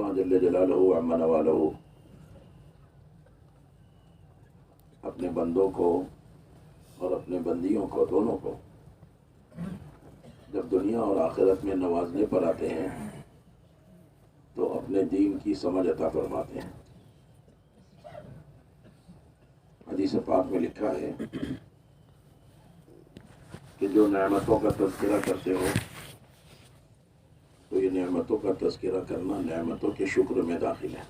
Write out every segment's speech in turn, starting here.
اللہ جل جلالہ عما نوالہ اپنے بندوں کو اور اپنے بندیوں کو دونوں کو جب دنیا اور آخرت میں نوازنے پر آتے ہیں تو اپنے دین کی سمجھ عطا فرماتے ہیں۔ حدیث پاک میں لکھا ہے کہ جو نعمتوں کا تذکرہ کرتے ہو تو یہ نعمتوں کا تذکرہ کرنا نعمتوں کے شکر میں داخل ہے۔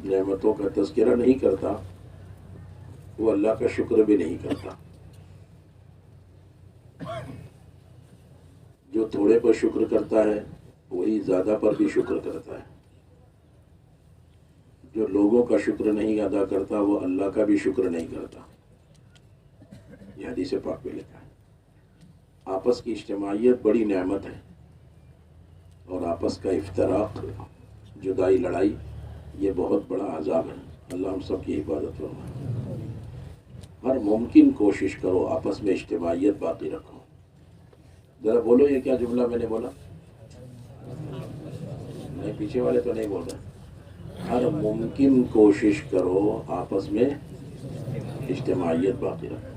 نعمتوں کا تذکرہ نہیں کرتا وہ اللہ کا شکر بھی نہیں کرتا۔ جو تھوڑے پر شکر کرتا ہے وہی زیادہ پر بھی شکر کرتا ہے۔ جو لوگوں کا شکر نہیں ادا کرتا وہ اللہ کا بھی شکر نہیں کرتا۔ یہ حدیث پاک میں لکھا ہے۔ آپس کی اجتماعیت بڑی نعمت ہے اور آپس کا افتراق، جدائی، لڑائی یہ بہت بڑا عذاب ہے۔ اللہ ہم سب کی حفاظت فرمائے۔ ہر ممکن کوشش کرو آپس میں اجتماعیت باقی رکھو۔ ذرا بولو یہ کیا جملہ میں نے بولا؟ نہیں، پیچھے والے تو نہیں بول رہے۔ ہر ممکن کوشش کرو آپس میں اجتماعیت باقی رکھو۔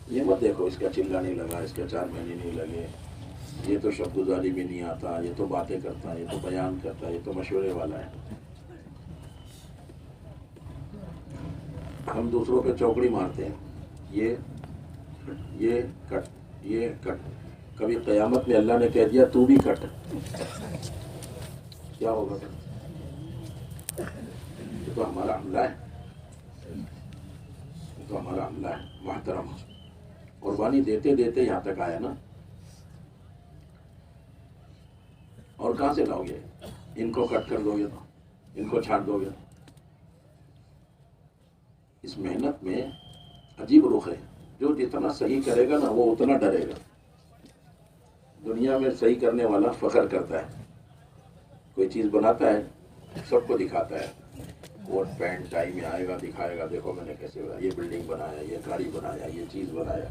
یہ مت دیکھو اس کا چلہ نہیں لگا، اس کا 4 مہینے نہیں لگے، یہ تو شبد گزاری بھی نہیں آتا، یہ تو باتیں کرتا ہے، یہ تو بیان کرتا ہے، یہ تو مشورے والا ہے۔ ہم دوسروں پہ چوکڑی مارتے ہیں، یہ کٹ۔ کبھی قیامت میں اللہ نے کہہ دیا تو بھی کٹ، کیا ہوگا؟ یہ تو ہمارا حملہ ہے، یہ تو ہمارا حملہ ہے۔ محترم قربانی دیتے دیتے یہاں تک آیا نا، اور کہاں سے لاؤ گے؟ ان کو کٹ کر دو گے تو، ان کو چھاٹ دو گے تو۔ اس محنت میں عجیب رخ ہے۔ جو جتنا صحیح کرے گا نا وہ اتنا ڈرے گا۔ دنیا میں صحیح کرنے والا فخر کرتا ہے، کوئی چیز بناتا ہے سب کو دکھاتا ہے، کوٹ پینٹ ٹائی میں آئے گا، دکھائے گا دیکھو میں نے کیسے بنایا، یہ بلڈنگ بنایا، یہ گاڑی بنایا، یہ چیز بنایا۔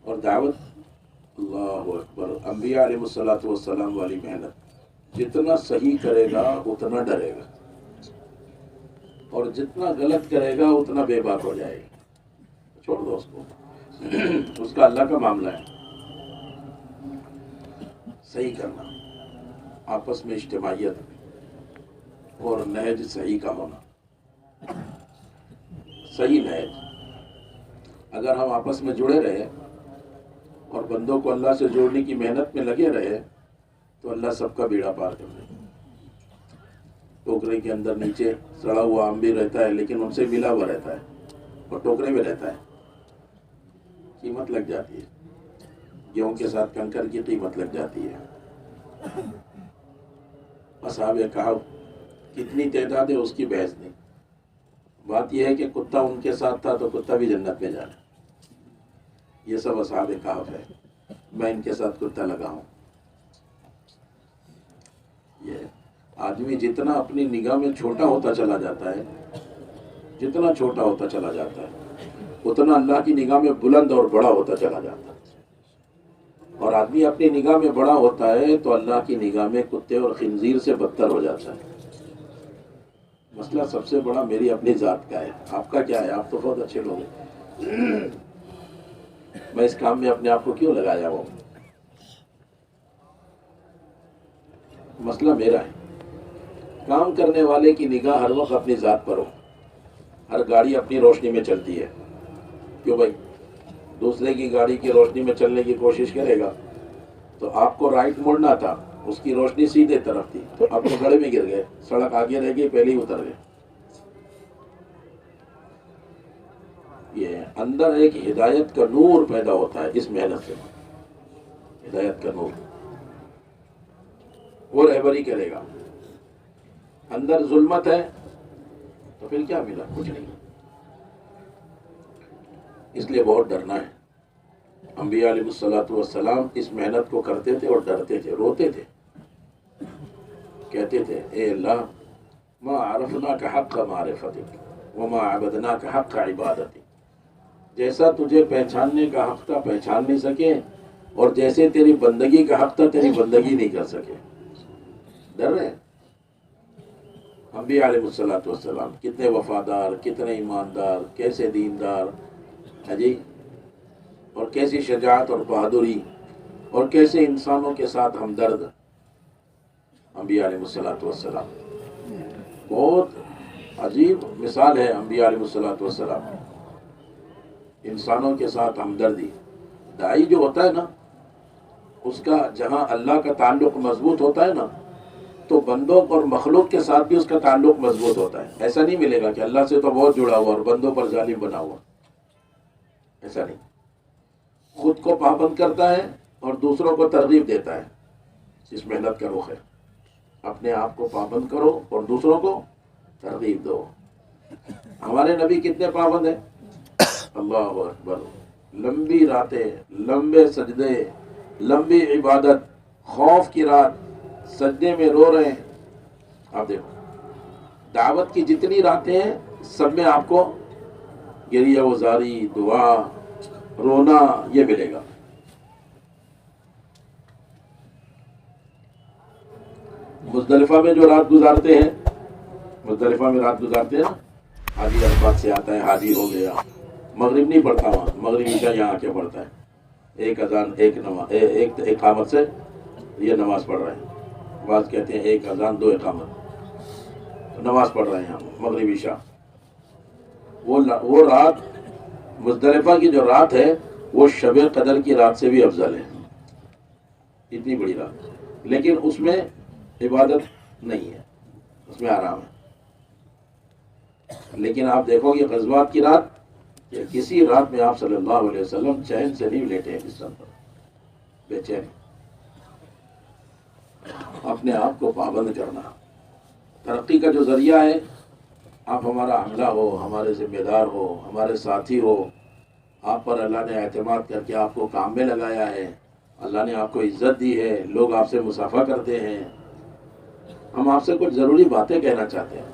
اور دعوت، اللہ اکبر، انبیاء علیہ الصلوۃ والسلام والی محنت، جتنا صحیح کرے گا اتنا ڈرے گا، اور جتنا غلط کرے گا اتنا بے باک ہو جائے گا۔ چھوڑ دو اس کو، اس کا اللہ کا معاملہ ہے۔ صحیح کرنا، آپس میں اجتماعیت اور نہج صحیح کا ہونا، صحیح نہج۔ اگر ہم آپس میں جڑے رہے اور بندوں کو اللہ سے جوڑنے کی محنت میں لگے رہے تو اللہ سب کا بیڑا پار کر دے۔ ٹوکرے کے اندر نیچے سڑا ہوا آم بھی رہتا ہے لیکن ان سے ملا ہوا رہتا ہے اور ٹوکرے میں رہتا ہے، قیمت لگ جاتی ہے۔ گیہوں کے ساتھ کنکر کی قیمت لگ جاتی ہے۔ اصحاب کہف کتنی تعداد ہے اس کی بحث نہیں، بات یہ ہے کہ کتا ان کے ساتھ تھا تو کتا بھی جنت میں جانا۔ یہ سب اصحاب کہف ہے، میں ان کے ساتھ کتا لگا ہوں۔ یہ آدمی جتنا اپنی نگاہ میں چھوٹا ہوتا چلا جاتا ہے، جتنا چھوٹا ہوتا چلا جاتا ہے اتنا اللہ کی نگاہ میں بلند اور بڑا ہوتا چلا جاتا ہے۔ اور آدمی اپنی نگاہ میں بڑا ہوتا ہے تو اللہ کی نگاہ میں کتے اور خنزیر سے بدتر ہو جاتا ہے۔ مسئلہ سب سے بڑا میری اپنی ذات کا ہے، آپ کا کیا ہے؟ آپ تو بہت اچھے لوگ ہیں، میں اس کام میں اپنے آپ کو کیوں لگایا ہوں؟ مسئلہ میرا ہے۔ کام کرنے والے کی نگاہ ہر وقت اپنی ذات پر ہو۔ ہر گاڑی اپنی روشنی میں چلتی ہے، کیوں بھائی؟ دوسرے کی گاڑی کی روشنی میں چلنے کی کوشش کرے گا تو آپ کو رائٹ مڑنا تھا، اس کی روشنی سیدھے طرف تھی تو آپ تو گڑھے میں گر گئے، سڑک آگے رہ گئی، پہلے ہی اتر گئے۔ یہ اندر ایک ہدایت کا نور پیدا ہوتا ہے اس محنت سے، ہدایت کا نور وہ رہبری کرے گا۔ اندر ظلمت ہے تو پھر کیا ملا؟ کچھ نہیں۔ اس لیے بہت ڈرنا ہے۔ انبیاء علیہ الصلوۃ والسلام اس محنت کو کرتے تھے اور ڈرتے تھے، روتے تھے، کہتے تھے اے اللہ ما عرفناک حق معرفتک وما عبدناک حق عبادتک، جیسا تجھے پہچاننے کا حق تھا پہچان نہیں سکے اور جیسے تیری بندگی کا حق تھا تیری بندگی نہیں کر سکے. ڈر رہے ہیں. انبیاء علیہ الصلوۃ والسلام کتنے وفادار، کتنے ایماندار، کیسے دیندار جی، اور کیسی شجاعت اور بہادری، اور کیسے انسانوں کے ساتھ ہمدرد انبیاء علیہ الصلوۃ والسلام. بہت عجیب مثال ہے انبیاء علیہ الصلوۃ والسلام. انسانوں کے ساتھ ہمدردی. داعی جو ہوتا ہے نا، اس کا جہاں اللہ کا تعلق مضبوط ہوتا ہے نا، تو بندوں اور مخلوق کے ساتھ بھی اس کا تعلق مضبوط ہوتا ہے. ایسا نہیں ملے گا کہ اللہ سے تو بہت جڑا ہوا اور بندوں پر ظالم بنا ہوا. ایسا نہیں. خود کو پابند کرتا ہے اور دوسروں کو ترغیب دیتا ہے. اس محنت کا رخ ہے. اپنے آپ کو پابند کرو اور دوسروں کو ترغیب دو. ہمارے نبی کتنے پابند ہیں؟ اللہ اکبر. لمبی راتیں، لمبے سجدے، لمبی عبادت، خوف کی رات، سجدے میں رو رہے ہیں. آپ دیکھو دعوت کی جتنی راتیں ہیں سب میں آپ کو گریہ وزاری، دعا، رونا یہ ملے گا. مزدلفہ میں جو رات گزارتے ہیں، مزدلفہ میں رات گزارتے ہیں، حاجی عرفات سے آتا ہے، حاجی ہو گیا، مغرب نہیں پڑھتا وہاں، مغرب عشاء یہاں آ کے پڑھتا ہے. ایک اذان، ایک نماز، ایک اقامت سے یہ نماز پڑھ رہے ہیں. بعض کہتے ہیں ایک اذان دو اقامت، نماز پڑھ رہے ہیں ہم مغرب عشاء. وہ رات مزدلفہ کی جو رات ہے وہ شب قدر کی رات سے بھی افضل ہے. اتنی بڑی رات، لیکن اس میں عبادت نہیں ہے، اس میں آرام ہے. لیکن آپ دیکھو گے غزوات کی رات یا کسی رات میں آپ صلی اللہ علیہ وسلم چین سے نہیں لیٹے ہیں بستر پر، بے چین. اپنے آپ کو پابند کرنا ترقی کا جو ذریعہ ہے. آپ ہمارا حملہ ہو، ہمارے ذمہ دار ہو، ہمارے ساتھی ہو، آپ پر اللہ نے اعتماد کر کے آپ کو کام میں لگایا ہے، اللہ نے آپ کو عزت دی ہے، لوگ آپ سے مصافحہ کرتے ہیں. ہم آپ سے کچھ ضروری باتیں کہنا چاہتے ہیں.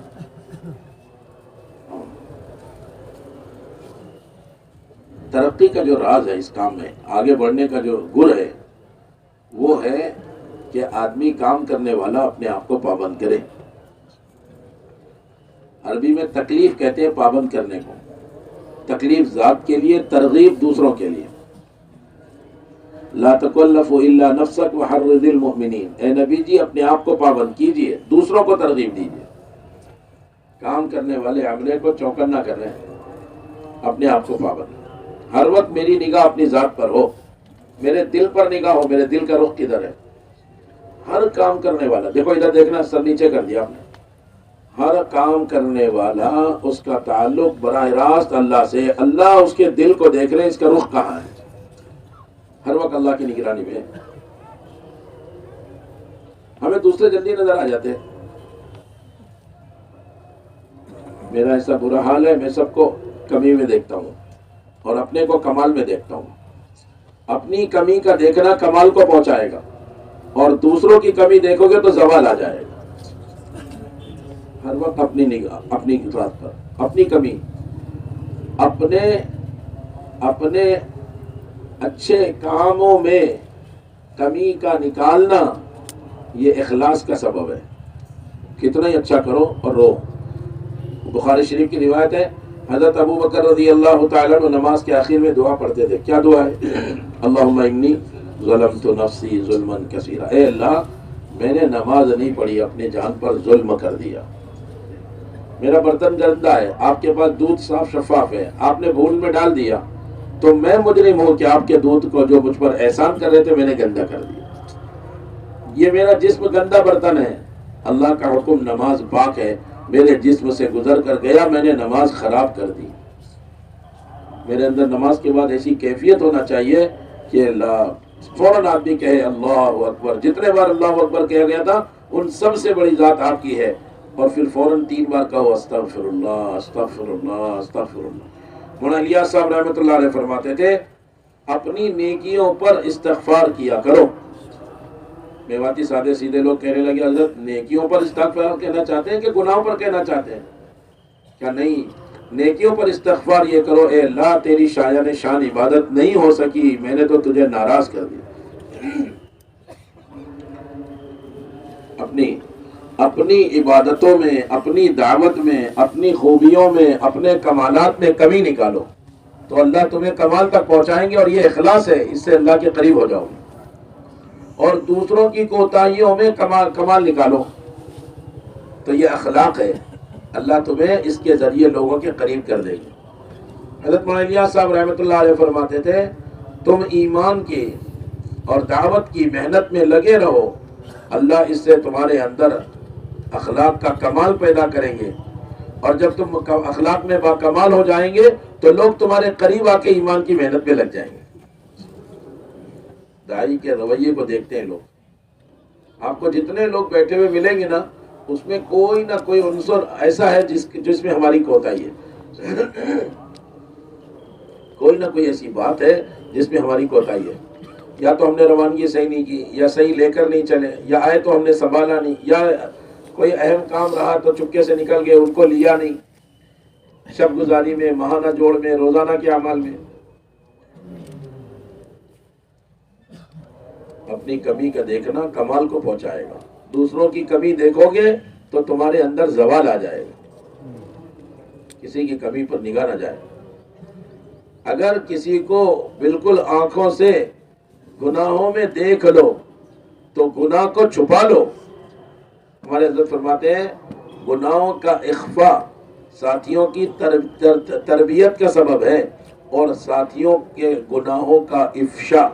ترقی کا جو راز ہے اس کام میں، آگے بڑھنے کا جو گر ہے، وہ ہے کہ آدمی کام کرنے والا اپنے آپ کو پابند کرے. عربی میں تکلیف کہتے ہیں پابند کرنے کو. تکلیف ذات کے لیے، ترغیب دوسروں کے لیے. لا تکلف الا نفسک وحرض المؤمنین. اے نبی جی اپنے آپ کو پابند کیجئے، دوسروں کو ترغیب دیجئے. کام کرنے والے عملے کو چوکن نہ کر رہے ہیں، اپنے آپ کو پابند. ہر وقت میری نگاہ اپنی ذات پر ہو، میرے دل پر نگاہ ہو، میرے دل کا رخ کدھر ہے. ہر کام کرنے والا، دیکھو ادھر دیکھنا، سر نیچے کر دیا آپ نے. ہر کام کرنے والا اس کا تعلق براہ راست اللہ سے. اللہ اس کے دل کو دیکھ رہے ہیں، اس کا رخ کہاں ہے. ہر وقت اللہ کی نگرانی میں. ہمیں دوسرے جلدی نظر آ جاتے ہیں. میرا ایسا برا حال ہے، میں سب کو کمی میں دیکھتا ہوں اور اپنے کو کمال میں دیکھتا ہوں. اپنی کمی کا دیکھنا کمال کو پہنچائے گا، اور دوسروں کی کمی دیکھو گے تو زوال آ جائے گا. ہر وقت اپنی نگاہ، اپنی ذات پر، اپنی کمی، اپنے اچھے کاموں میں کمی کا نکالنا، یہ اخلاص کا سبب ہے. کتنا ہی اچھا کرو اور رو. بخاری شریف کی روایت ہے، حضرت ابو بکر رضی اللہ تعالیٰ عنہ نماز کے آخر میں دعا پڑھتے تھے. کیا دعا ہے؟ اللہم انی ظلمت نفسی ظلما کثیرا. اے اللہ میں نے نماز نہیں پڑھی، اپنے جان پر ظلم کر دیا. میرا برتن گندہ ہے، آپ کے پاس دودھ صاف شفاف ہے، آپ نے بھول میں ڈال دیا، تو میں مجرم ہوں کہ آپ کے دودھ کو جو مجھ پر احسان کر رہے تھے میں نے گندا کر دیا. یہ میرا جسم گندا برتن ہے. اللہ کا حکم نماز پاک ہے، میرے جسم سے گزر کر گیا، میں نے نماز خراب کر دی. میرے اندر نماز کے بعد ایسی کیفیت ہونا چاہیے کہ فوراً آدمی کہے اللہ اکبر. جتنے بار اللہ اکبر کہا گیا تھا ان سب سے بڑی ذات آپ کی ہے، اور پھر فوراً 3 بار کہو استغفر اللہ استغفر اللہ استغفر اللہ. مولانا الیاس صاحب رحمۃ اللہ علیہ فرماتے تھے اپنی نیکیوں پر استغفار کیا کرو. میواتی سادے سیدھے لوگ کہنے لگے حضرت نیکیوں پر استغفار کہنا چاہتے ہیں کہ گناہوں پر کہنا چاہتے ہیں؟ کیا نہیں، نیکیوں پر استغفار یہ کرو، اے اللہ تیری شایان شان عبادت نہیں ہو سکی، میں نے تو تجھے ناراض کر دیا۔ اپنی عبادتوں میں، اپنی دعوت میں، اپنی خوبیوں میں، اپنے کمالات میں کمی نکالو تو اللہ تمہیں کمال تک پہنچائیں گے، اور یہ اخلاص ہے، اس سے اللہ کے قریب ہو جاؤ گے۔ اور دوسروں کی کوتاہیوں میں کمال نکالو تو یہ اخلاق ہے، اللہ تمہیں اس کے ذریعے لوگوں کے قریب کر دے گی۔ حضرت مولانا الیاس صاحب رحمۃ اللہ علیہ فرماتے تھے، تم ایمان کی اور دعوت کی محنت میں لگے رہو، اللہ اس سے تمہارے اندر اخلاق کا کمال پیدا کریں گے، اور جب تم اخلاق میں باکمال ہو جائیں گے تو لوگ تمہارے قریب آ کے ایمان کی محنت میں لگ جائیں گے۔ داعی کے رویے کو دیکھتے ہیں لوگ، آپ کو جتنے لوگ بیٹھے ہوئے ملیں گے نا، اس میں کوئی نہ کوئی عنصر ایسا ہے جس میں ہماری کوتاہی ہے، کوئی نہ کوئی ایسی بات ہے جس میں ہماری کوتاہی ہے، یا تو ہم نے روانگی صحیح نہیں کی، یا صحیح لے کر نہیں چلے، یا آئے تو ہم نے سنبھالا نہیں، یا کوئی اہم کام رہا تو چپکے سے نکل گئے، ان کو لیا نہیں، شب گزاری میں، ماہانہ جوڑ میں، روزانہ کے اعمال میں۔ اپنی کمی کا دیکھنا کمال کو پہنچائے گا، دوسروں کی کمی دیکھو گے تو تمہارے اندر زوال آ جائے گا، کسی کی کمی پر نگاہ نہ جائے۔ اگر کسی کو بالکل آنکھوں سے گناہوں میں دیکھ لو تو گناہ کو چھپا لو۔ ہمارے حضرت فرماتے ہیں گناہوں کا اخفاء ساتھیوں کی تربیت کا سبب ہے، اور ساتھیوں کے گناہوں کا افشا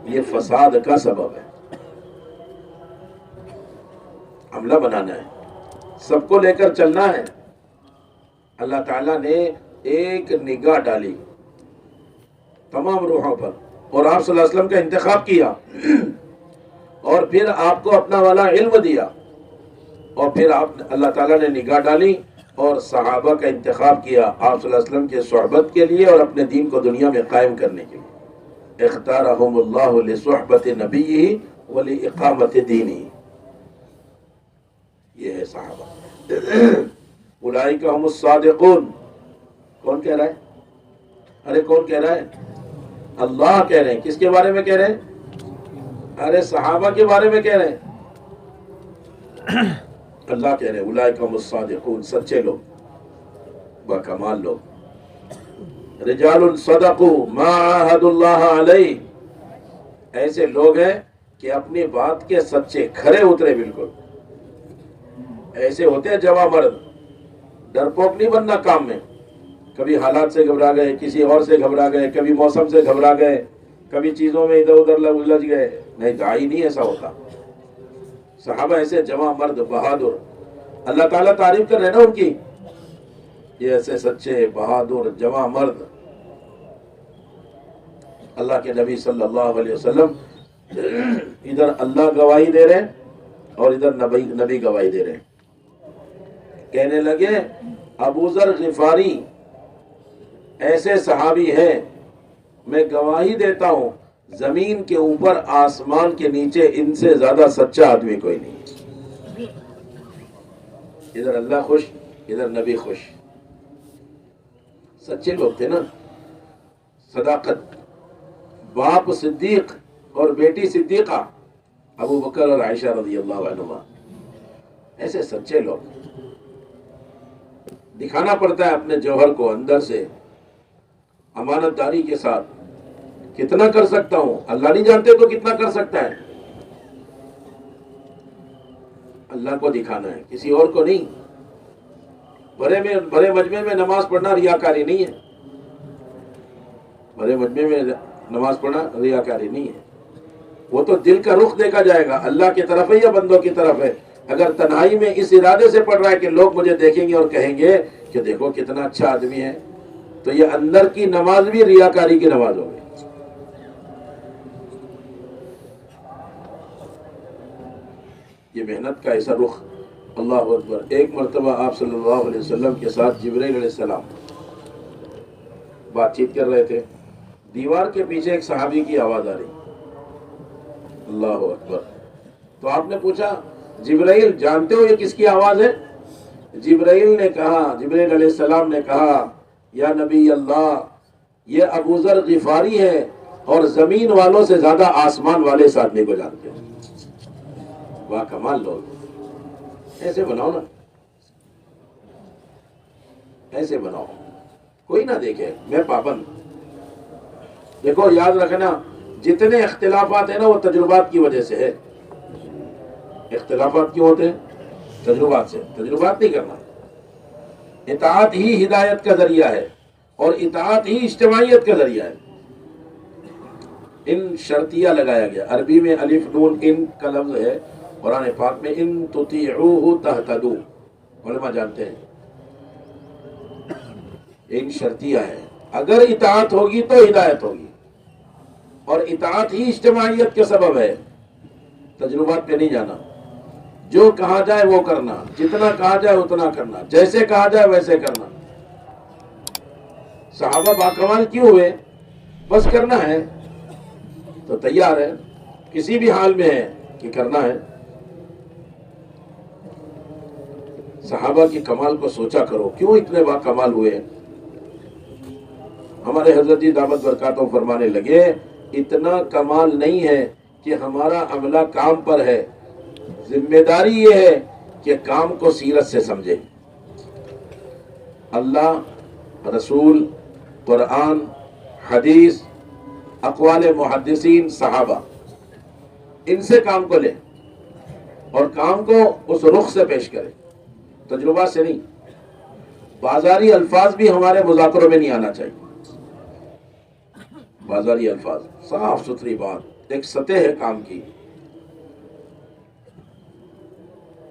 یہ فساد کا سبب ہے۔ عملہ بنانا ہے، سب کو لے کر چلنا ہے۔ اللہ تعالیٰ نے ایک نگاہ ڈالی تمام روحوں پر، اور آپ صلی اللہ علیہ وسلم کا انتخاب کیا، اور پھر آپ کو اپنا والا علم دیا، اور پھر اللہ تعالیٰ نے نگاہ ڈالی اور صحابہ کا انتخاب کیا آپ صلی اللہ علیہ وسلم کے صحبت کے لیے اور اپنے دین کو دنیا میں قائم کرنے کے لیے۔ اختارہم اللہ لصحبت نبیہ ولاقامت دینہ، یہ ہے صحابہ۔ اولئک هم الصادقون، کون کہہ رہا ہے؟ ارے کون کہہ رہا ہے؟ اللہ کہہ رہے ہیں۔ کس کے بارے میں کہہ رہے ہیں؟ ارے صحابہ کے بارے میں کہہ رہے ہیں۔ اللہ کہہ رہے ہیں اولئک هم الصادقون، سچے لوگ، باکمال لوگ۔ رجال صدقوا ما عاهدوا اللہ علیہ، ایسے لوگ ہیں کہ اپنی بات کے سچے، کھرے اترے بالکل۔ ایسے ہوتے ہیں جواں مرد، ڈرپوک نہیں بننا کام میں، کبھی حالات سے گھبرا گئے، کسی اور سے گھبرا گئے، کبھی موسم سے گھبرا گئے، کبھی چیزوں میں ادھر ادھر الجھ گئے، نہیں، داعی نہیں ایسا ہوتا۔ صحابہ ایسے جواں مرد، بہادر، اللہ تعالیٰ تعریف کر رہے ہیں نا ان کی، یہ ایسے سچے بہادر جواں مرد۔ اللہ کے نبی صلی اللہ علیہ وسلم ادھر اللہ گواہی دے رہے ہیں اور ادھر نبی گواہی دے رہے ہیں۔ کہنے لگے ابو ذر غفاری ایسے صحابی ہیں، میں گواہی دیتا ہوں زمین کے اوپر آسمان کے نیچے ان سے زیادہ سچا آدمی کوئی نہیں ہے۔ ادھر اللہ خوش، ادھر نبی خوش، سچے لوگ تھے نا۔ صداقت، باپ صدیق اور بیٹی صدیقہ، ابو بکر اور عائشہ رضی اللہ عنہما، ایسے سچے لوگ۔ دکھانا پڑتا ہے اپنے جوہر کو اندر سے، امانت داری کے ساتھ۔ کتنا کر سکتا ہوں، اللہ نہیں جانتے تو کتنا کر سکتا ہے، اللہ کو دکھانا ہے، کسی اور کو نہیں۔ بڑے مجمع میں نماز پڑھنا ریاکاری نہیں ہے، بڑے مجمع میں نماز پڑھنا ریاکاری نہیں ہے، وہ تو دل کا رخ دیکھا جائے گا، اللہ کی طرف ہے یا بندوں کی طرف ہے۔ اگر تنہائی میں اس ارادے سے پڑھ رہا ہے کہ لوگ مجھے دیکھیں گے اور کہیں گے کہ دیکھو کتنا اچھا آدمی ہے، تو یہ اندر کی نماز بھی ریاکاری کی نماز ہوگی۔ یہ محنت کا ایسا رخ، اللہ اکبر۔ ایک مرتبہ آپ صلی اللہ علیہ وسلم کے ساتھ جبرائیل علیہ السلام بات چیت کر رہے تھے، دیوار کے پیچھے ایک صحابی کی آواز آ رہی، اللہ اکبر۔ تو آپ نے پوچھا جبرائیل جانتے ہو یہ کس کی آواز ہے؟ جبرائیل نے کہا، جبرائیل علیہ السلام نے کہا یا نبی اللہ یہ ابو ذر غفاری ہے اور زمین والوں سے زیادہ آسمان والے اس آدمی کو جانتے ہیں۔ واہ کمال لوگ، ایسے بناؤ نا، ایسے بناؤ، کوئی نہ دیکھے میں پابند۔ دیکھو یاد رکھنا جتنے اختلافات ہیں نا وہ تجربات کی وجہ سے ہے۔ اختلافات کیوں ہوتے ہیں؟ تجربات سے۔ تجربات نہیں کرنا، اطاعت ہی ہدایت کا ذریعہ ہے اور اطاعت ہی اجتماعیت کا ذریعہ ہے۔ ان شرطیہ لگایا گیا، عربی میں الف نون ان کا لفظ ہے، قرآن پاک میں ان تطیعوہ تہتدوا، علماء جانتے ہیں ان شرطیہ ہے، اگر اطاعت ہوگی تو ہدایت ہوگی، اور اطاعت ہی اجتماعیت کا سبب ہے۔ تجربات پہ نہیں جانا، جو کہا جائے وہ کرنا، جتنا کہا جائے اتنا کرنا، جیسے کہا جائے ویسے کرنا۔ صحابہ باکمال کیوں ہوئے؟ بس کرنا ہے تو تیار ہے، کسی بھی حال میں ہے کہ کرنا ہے۔ صحابہ کی کمال کو سوچا کرو، کیوں اتنے باکمال ہوئے؟ ہمارے حضرت جی دامت برکاتہ فرمانے لگے اتنا کمال نہیں ہے کہ ہمارا عملہ کام پر ہے، ذمہ داری یہ ہے کہ کام کو سیرت سے سمجھے۔ اللہ، رسول، قرآن، حدیث، اقوال محدثین، صحابہ، ان سے کام کو لے اور کام کو اس رخ سے پیش کرے، تجربہ سے نہیں۔ بازاری الفاظ بھی ہمارے مذاکروں میں نہیں آنا چاہیے۔ بازاری الفاظ، صاف ستھری بات، ایک سطح ہے کام کی۔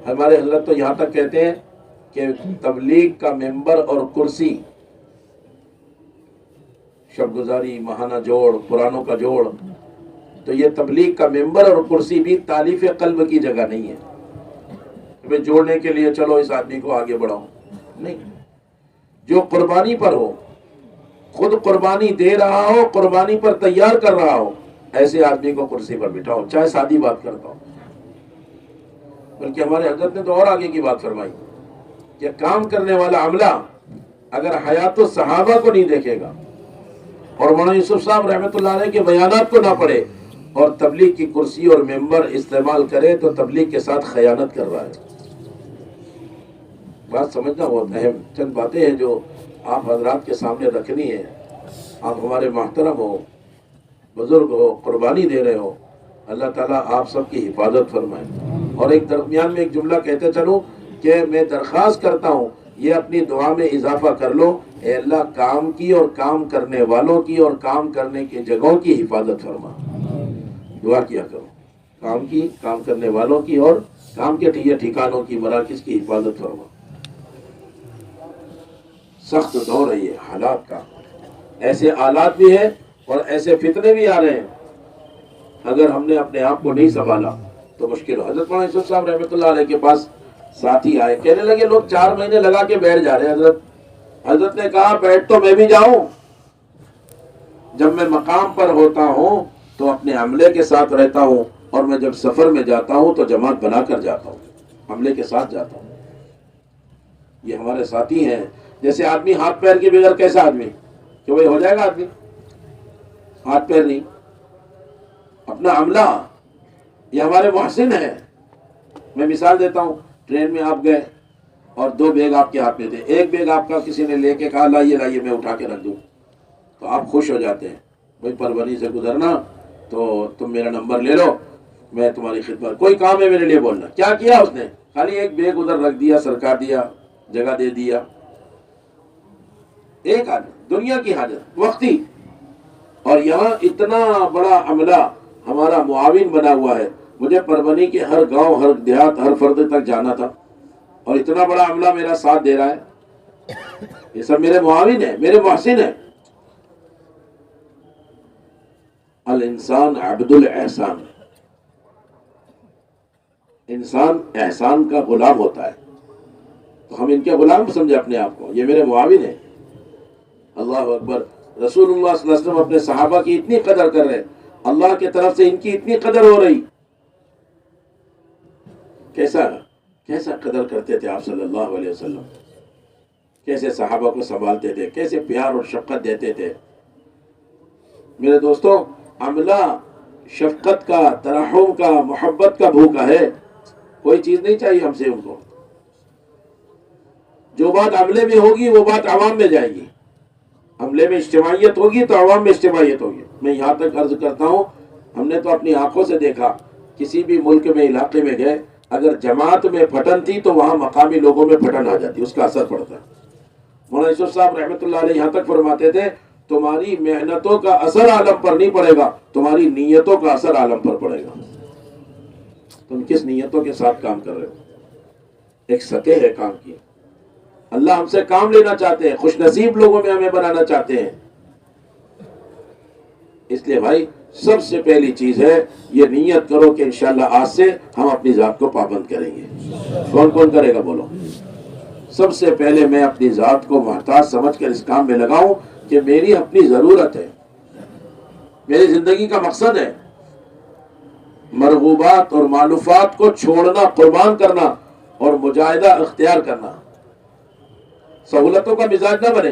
ہمارے حضرت تو یہاں تک کہتے ہیں کہ تبلیغ کا ممبر اور کرسی، شب گزاری، ماہانہ جوڑ، پرانوں کا جوڑ، تو یہ تبلیغ کا ممبر اور کرسی بھی تالیف قلب کی جگہ نہیں ہے کہ جوڑنے کے لیے چلو اس آدمی کو آگے بڑھاؤ، نہیں۔ جو قربانی پر ہو، خود قربانی دے رہا ہو، قربانی پر تیار کر رہا ہو، ایسے آدمی کو کرسی پر بٹھاؤ، چاہے سادی بات کرتا ہو۔ بلکہ ہمارے حضرت نے تو اور آگے کی بات فرمائی کہ کام کرنے والا عملہ اگر حیات الصحابہ کو نہیں دیکھے گا اور مولانا یوسف صاحب رحمۃ اللہ علیہ کے بیانات کو نہ پڑھے اور تبلیغ کی کرسی اور ممبر استعمال کرے تو تبلیغ کے ساتھ خیانت کر رہا ہے۔ بات سمجھنا بہت اہم، چند باتیں ہیں جو آپ حضرات کے سامنے رکھنی ہے۔ آپ ہمارے محترم ہو، بزرگ ہو، قربانی دے رہے ہو، اللہ تعالیٰ آپ سب کی حفاظت فرمائے۔ اور ایک درمیان میں ایک جملہ کہتے چلوں کہ میں درخواست کرتا ہوں یہ اپنی دعا میں اضافہ کر لو، اے اللہ کام کی اور کام کرنے والوں کی اور کام کرنے کی جگہوں کی حفاظت فرما۔ دعا کیا کرو کام کی، کام کرنے والوں کی اور کام کے ٹھکانوں کی، مراکز کی حفاظت فرما۔ سخت دور ہے یہ حالات کا، ایسے آلات بھی ہیں اور ایسے فتنے بھی آ رہے ہیں، اگر ہم نے اپنے آپ کو نہیں سنبھالا تو مشکل ہو۔ حضرت مولانا یوسف صاحب رحمۃ اللہ علیہ کے پاس ساتھی آئے، کہنے لگے لوگ 4 مہینے لگا کے بیٹھ جا رہے ہیں حضرت نے کہا بیٹھ تو میں بھی جاؤں، جب میں مقام پر ہوتا ہوں تو اپنے عملے کے ساتھ رہتا ہوں، اور میں جب سفر میں جاتا ہوں تو جماعت بنا کر جاتا ہوں، عملے کے ساتھ جاتا ہوں۔ یہ ہمارے ساتھی ہیں، جیسے آدمی ہاتھ پیر کے بغیر کیسا آدمی کہ وہی ہو جائے گا آدمی، ہاتھ پیر نہیں، اپنا عملہ۔ یہ ہمارے محسن ہیں۔ میں مثال دیتا ہوں، ٹرین میں آپ گئے اور 2 بیگ آپ کے ہاتھ میں تھے، ایک بیگ آپ کا کسی نے لے کے کہا لائیے میں اٹھا کے رکھ دوں، تو آپ خوش ہو جاتے ہیں، بھائی پروری سے گزرنا تو تم میرا نمبر لے لو، میں تمہاری خدمت، کوئی کام ہے میرے لیے بولنا۔ کیا کیا اس نے؟ خالی ایک بیگ ادھر رکھ دیا، سرکا دیا، جگہ دے دیا۔ ایک آدمی، دنیا کی حاجت وقتی، اور یہاں اتنا بڑا عملہ ہمارا معاون بنا ہوا ہے۔ مجھے پربنی کے ہر گاؤں، ہر دیہات، ہر فرد تک جانا تھا، اور اتنا بڑا عملہ میرا ساتھ دے رہا ہے۔ یہ سب میرے معاون ہیں، میرے محسن ہیں۔ الانسان عبد الاحسان، انسان احسان کا غلام ہوتا ہے، تو ہم ان کے غلام سمجھے اپنے آپ کو، یہ میرے معاون ہیں۔ اللہ اکبر۔ رسول اللہ صلی اللہ علیہ وسلم اپنے صحابہ کی اتنی قدر کر رہے، اللہ کی طرف سے ان کی اتنی قدر ہو رہی، کیسا قدر کرتے تھے آپ صلی اللہ علیہ وسلم، کیسے صحابہ کو سنبھالتے تھے، کیسے پیار اور شفقت دیتے تھے۔ میرے دوستوں، عملہ شفقت کا، ترحم کا، محبت کا بھوکا ہے، کوئی چیز نہیں چاہیے ہم سے ان کو۔ جو بات عملے میں ہوگی وہ بات عوام میں جائے گی، عملے میں اجتماعیت ہوگی تو عوام میں اجتماعیت ہوگی۔ میں یہاں تک عرض کرتا ہوں، ہم نے تو اپنی آنکھوں سے دیکھا، کسی بھی ملک میں، علاقے میں گئے، اگر جماعت میں پھٹن تھی تو وہاں مقامی لوگوں میں پھٹن آ جاتی، اس کا اثر پڑتا ہے۔ مولانا یوسف صاحب رحمۃ اللہ علیہ یہاں تک فرماتے تھے، تمہاری محنتوں کا اثر عالم پر نہیں پڑے گا، تمہاری نیتوں کا اثر عالم پر پڑے گا۔ تم کس نیتوں کے ساتھ کام کر رہے ہو؟ ایک سطح ہے کام کی۔ اللہ ہم سے کام لینا چاہتے ہیں، خوش نصیب لوگوں میں ہمیں بنانا چاہتے ہیں۔ اس لیے بھائی، سب سے پہلی چیز ہے یہ نیت کرو کہ انشاءاللہ آج سے ہم اپنی ذات کو پابند کریں گے۔ کون کون کرے گا بولو؟ سب سے پہلے میں اپنی ذات کو محتاج سمجھ کر اس کام میں لگاؤں کہ میری اپنی ضرورت ہے، میری زندگی کا مقصد ہے۔ مرغوبات اور معلوفات کو چھوڑنا، قربان کرنا اور مجاہدہ اختیار کرنا۔ سہولتوں کا مزاج نہ بنے۔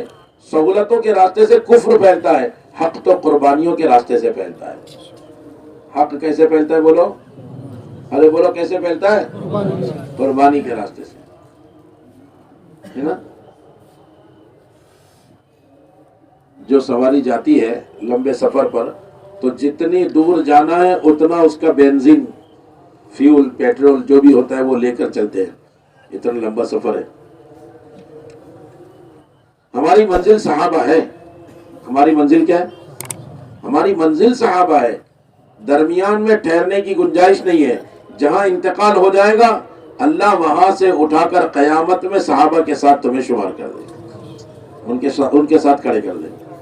سہولتوں کے راستے سے کفر پھیلتا ہے، حق تو قربانیوں کے راستے سے پھیلتا ہے۔ حق کیسے پھیلتا ہے بولو؟ ارے بولو کیسے پھیلتا ہے؟ قربانی کے راستے سے، ہے نا؟ جو سواری جاتی ہے لمبے سفر پر، تو جتنی دور جانا ہے اتنا اس کا بینزین، فیول، پیٹرول جو بھی ہوتا ہے وہ لے کر چلتے ہیں، اتنا لمبا سفر ہے۔ ہماری منزل صحابہ ہے۔ ہماری منزل کیا ہے؟ ہماری منزل صحابہ ہے۔ درمیان میں ٹھہرنے کی گنجائش نہیں ہے۔ جہاں انتقال ہو جائے گا اللہ وہاں سے اٹھا کر قیامت میں صحابہ کے ساتھ تمہیں شمار کر دے گا، ان کے ساتھ کھڑے کر دے گا۔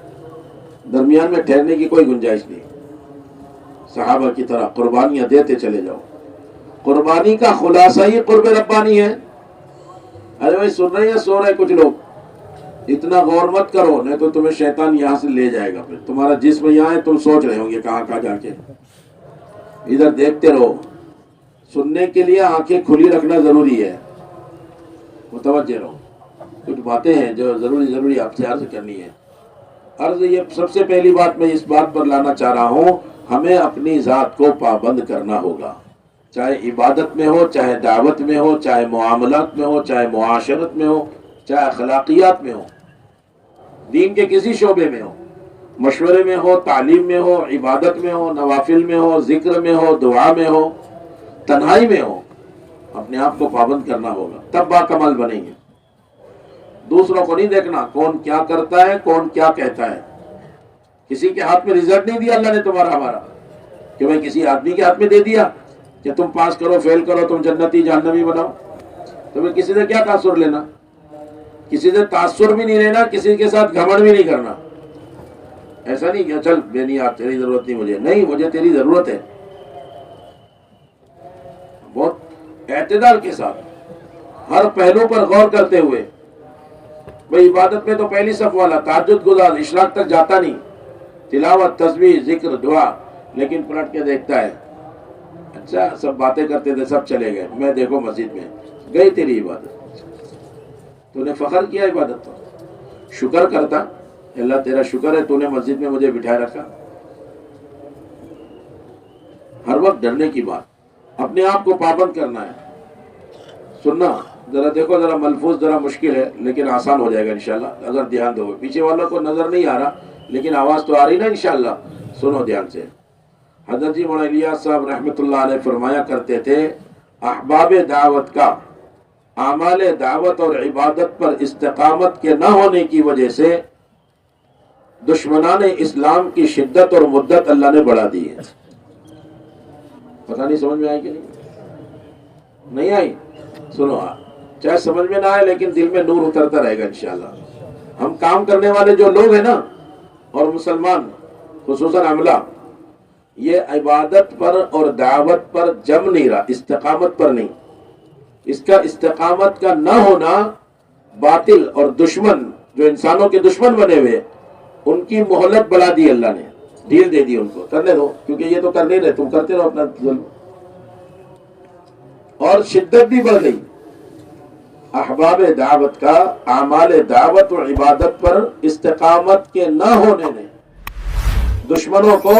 درمیان میں ٹھہرنے کی کوئی گنجائش نہیں۔ صحابہ کی طرح قربانیاں دیتے چلے جاؤ۔ قربانی کا خلاصہ ہی قرب ربانی ہے۔ ارے بھائی سن رہے ہیں یا سو رہے کچھ لوگ؟ اتنا غور مت کرو، نہیں تو تمہیں شیطان یہاں سے لے جائے گا۔ پھر تمہارا جسم یہاں ہے، تم سوچ رہے ہوں گے کہاں کہاں جا کے۔ ادھر دیکھتے رہو۔ سننے کے لیے آنکھیں کھلی رکھنا ضروری ہے، متوجہ رہو۔ کچھ باتیں ہیں جو ضروری آپ سے عرض کرنی ہے۔ عرض یہ سب سے پہلی بات میں اس بات پر لانا چاہ رہا ہوں، ہمیں اپنی ذات کو پابند کرنا ہوگا، چاہے عبادت میں ہو، چاہے دعوت میں ہو، چاہے معاملات میں ہو، چاہے معاشرت میں ہو، چاہے اخلاقیات میں ہو، دین کے کسی شعبے میں ہو، مشورے میں ہو، تعلیم میں ہو، عبادت میں ہو، نوافل میں ہو، ذکر میں ہو، دعا میں ہو، تنہائی میں ہو، اپنے آپ کو پابند کرنا ہوگا، تب باکمال بنیں گے۔ دوسروں کو نہیں دیکھنا کون کیا کرتا ہے، کون کیا کہتا ہے۔ کسی کے ہاتھ میں رزلٹ نہیں دیا اللہ نے تمہارا ہمارا کہ بھائی کسی آدمی کے ہاتھ میں دے دیا کہ تم پاس کرو، فیل کرو، تم جنتی جہنمی بناؤ۔ تمہیں کسی سے کیا تاثر لینا؟ کسی سے تاثر بھی نہیں لینا، کسی کے ساتھ گھمنڈ بھی نہیں کرنا۔ ایسا نہیں کہ چل بے نیاز، تیری ضرورت نہیں مجھے، نہیں، مجھے تیری ضرورت ہے۔ بہت اعتدال کے ساتھ ہر پہلو پر غور کرتے ہوئے۔ بھئی عبادت میں تو پہلی صف والا تہجد گزار اشراق تک جاتا نہیں، تلاوت، تسبیح، ذکر، دعا، لیکن پلٹ کے دیکھتا ہے، اچھا سب باتیں کرتے تھے، سب چلے گئے، میں دیکھو مسجد میں گئی تیری عبادت۔ تو نے فخر کیا عبادت تو شکر کرتا، اللہ تیرا شکر ہے تو نے مسجد میں مجھے بٹھائے رکھا۔ ہر وقت ڈرنے کی بات، اپنے آپ کو پابند کرنا ہے۔ سننا ذرا دیکھو، ذرا ملفوظ ذرا مشکل ہے لیکن آسان ہو جائے گا انشاءاللہ اگر دھیان دو۔ پیچھے والوں کو نظر نہیں آ رہا لیکن آواز تو آ رہی نا انشاءاللہ، سنو دھیان سے۔ حضرت جی مولانا الیاس صاحب رحمۃ اللہ علیہ فرمایا کرتے تھے، احباب دعوت کا اعمال دعوت اور عبادت پر استقامت کے نہ ہونے کی وجہ سے دشمنان اسلام کی شدت اور مدت اللہ نے بڑھا دی ہے۔ پتہ نہیں سمجھ میں آئی کہ نہیں آئی؟ سنو، چاہے سمجھ میں نہ آئے لیکن دل میں نور اترتا رہے گا انشاءاللہ۔ ہم کام کرنے والے جو لوگ ہیں نا، اور مسلمان خصوصاً عملہ، یہ عبادت پر اور دعوت پر جم نہیں رہا، استقامت پر نہیں۔ اس کا استقامت کا نہ ہونا باطل اور دشمن جو انسانوں کے دشمن بنے ہوئے، ان کی مہلت بڑھا دی اللہ نے، ڈھیل دے دی ان کو، کرنے دو، کیونکہ یہ تو کر نہیں رہے، تم کرتے رہو اپنا ظلم، اور شدت بھی بڑھ گئی۔ احباب دعوت کا اعمال دعوت و عبادت پر استقامت کے نہ ہونے نے دشمنوں کو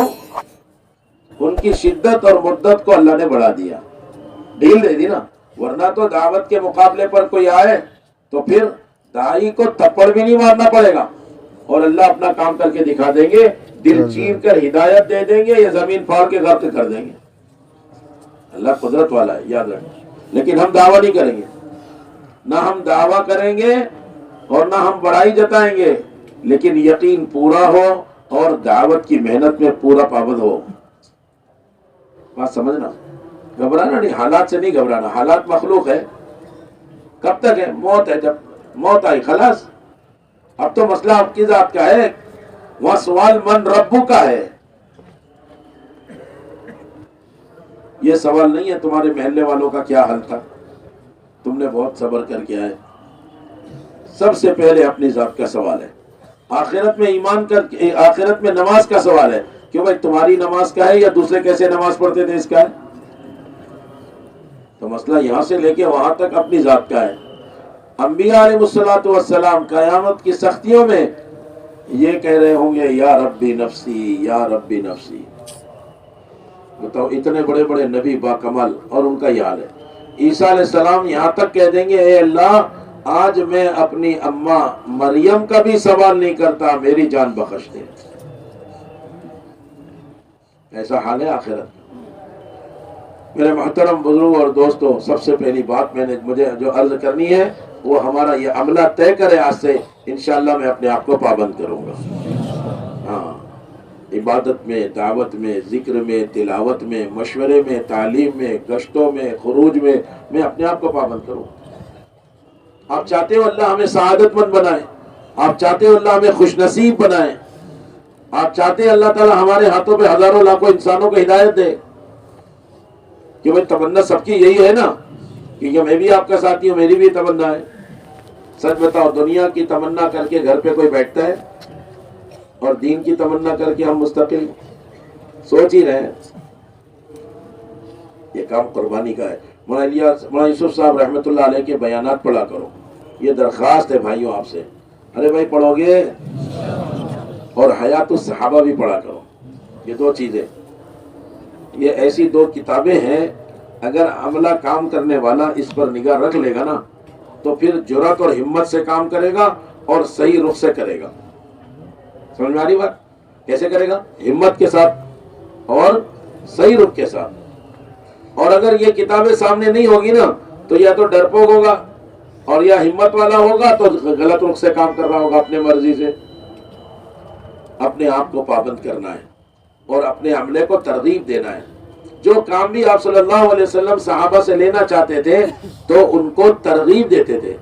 ان کی شدت اور مدت کو اللہ نے بڑھا دیا، ڈھیل دے دی نا۔ ورنہ تو دعوت کے مقابلے پر کوئی آئے تو پھر دائی کو تھپڑ بھی نہیں مارنا پڑے گا، اور اللہ اپنا کام کر کے دکھا دیں گے، دل چیر کر ہدایت دے دیں گے یا زمین پھاڑ کے غرق کر دیں گے۔ اللہ قدرت والا ہے، یاد رکھیں۔ لیکن ہم دعویٰ نہیں کریں گے، نہ ہم دعویٰ کریں گے اور نہ ہم بڑائی جتائیں گے، لیکن یقین پورا ہو اور دعوت کی محنت میں پورا پابند ہو۔ بات سمجھنا، گھبرانا نہیں، حالات سے نہیں گھبرانا، حالات مخلوق ہے، کب تک ہے؟ موت ہے، جب موت آئی خلاص۔ اب تو مسئلہ آپ کی ذات کا ہے، وہاں سوال من ربو کا ہے، یہ سوال نہیں ہے تمہارے محلے والوں کا کیا حل تھا، تم نے بہت صبر کر کے آئے۔ سب سے پہلے اپنی ذات کا سوال ہے، آخرت میں آخرت میں نماز کا سوال ہے، کیوں بھائی تمہاری نماز کا ہے یا دوسرے کیسے نماز پڑھتے تھے اس کا ہے؟ تو مسئلہ یہاں سے لے کے وہاں تک اپنی ذات کا ہے۔ انبیاء علیہ الصلوۃ والسلام قیامت کی سختیوں میں یہ کہہ رہے ہوں گے یا ربی نفسی یا ربی نفسی۔ بتاؤ، اتنے بڑے بڑے نبی با کمال اور ان کا یہ حال ہے۔ عیسیٰ علیہ السلام یہاں تک کہہ دیں گے اے اللہ آج میں اپنی اماں مریم کا بھی سوال نہیں کرتا، میری جان بخش دے۔ ایسا حال ہے آخرت۔ میرے محترم بزرگ اور دوستو، سب سے پہلی بات مجھے جو عرض کرنی ہے وہ ہمارا یہ عملہ طے کرے آج سے، انشاءاللہ میں اپنے آپ کو پابند کروں گا۔ ہاں، عبادت میں، دعوت میں، ذکر میں، تلاوت میں، مشورے میں، تعلیم میں، گشتوں میں، خروج میں اپنے آپ کو پابند کروں۔ آپ چاہتے ہو اللہ ہمیں سعادت مند بنائے، آپ چاہتے ہو اللہ ہمیں خوش نصیب بنائے، آپ چاہتے ہیں اللہ تعالی ہمارے ہاتھوں پہ ہزاروں لاکھوں انسانوں کو ہدایت دے، کہ بھائی تمنا سب کی یہی ہے نا، کیونکہ میں بھی آپ کا ساتھی ہوں، میری بھی تمنا ہے۔ سچ بتاؤ، دنیا کی تمنا کر کے گھر پہ کوئی بیٹھتا ہے؟ اور دین کی تمنا کر کے ہم مستقل سوچ ہی رہے ہیں۔ یہ کام قربانی کا ہے۔ مولانا یوسف صاحب رحمۃ اللہ علیہ کے بیانات پڑھا کرو، یہ درخواست ہے بھائیوں آپ سے۔ ارے بھائی پڑھو گے؟ اور حیات الصحابہ بھی پڑھا کرو، یہ دو چیزیں، یہ ایسی دو کتابیں ہیں، اگر عملہ کام کرنے والا اس پر نگاہ رکھ لے گا نا تو پھر جرأت اور ہمت سے کام کرے گا اور صحیح رخ سے کرے گا۔ سمجھ میں آ رہی بات؟ کیسے کرے گا؟ ہمت کے ساتھ اور صحیح رخ کے ساتھ۔ اور اگر یہ کتابیں سامنے نہیں ہوگی نا تو یا تو ڈرپوک ہوگا اور یا ہمت والا ہوگا تو غلط رخ سے کام کر رہا ہوگا، اپنے مرضی سے۔ اپنے آپ کو پابند کرنا ہے اور اپنے عملے کو ترغیب دینا ہے۔ جو کام بھی آپ صلی اللہ علیہ وسلم صحابہ سے لینا چاہتے تھے تو ان کو ترغیب دیتے تھے۔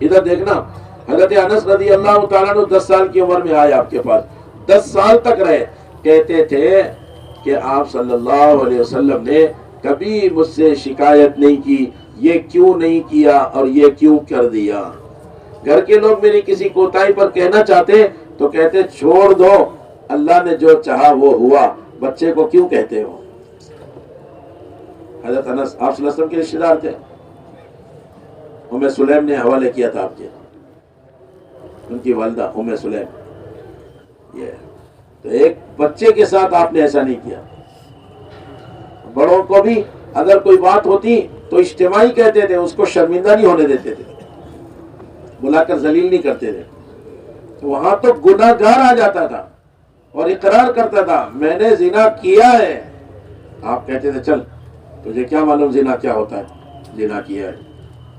ادھر دیکھنا، حضرت انس رضی اللہ تعالیٰ عنہ 10 سال کی عمر میں آئے آپ کے پاس، 10 سال تک رہے، کہتے تھے کہ آپ صلی اللہ علیہ وسلم نے کبھی مجھ سے شکایت نہیں کی، یہ کیوں نہیں کیا اور یہ کیوں کر دیا۔ گھر کے لوگ میری کسی کوتاہی پر کہنا چاہتے تو کہتے چھوڑ دو، اللہ نے جو چاہا وہ ہوا، بچے کو کیوں کہتے ہو۔ حضرت انس آپ صلی اللہ علیہ وسلم کے رشتہ دار تھے، ام سلیم نے حوالے کیا تھا آپ کے، ان کی والدہ ام سلیم۔ یہ تو ایک بچے کے ساتھ آپ نے ایسا نہیں کیا۔ بڑوں کو بھی اگر کوئی بات ہوتی تو اجتماعی کہتے تھے، اس کو شرمندہ نہیں ہونے دیتے تھے، بلا کر ذلیل نہیں کرتے تھے۔ وہاں تو گناہ گار آ جاتا تھا اور اقرار کرتا تھا میں نے زنا کیا ہے، آپ کہتے تھے چل تجھے کیا معلوم زنا کیا ہوتا ہے، زنا کیا ہے،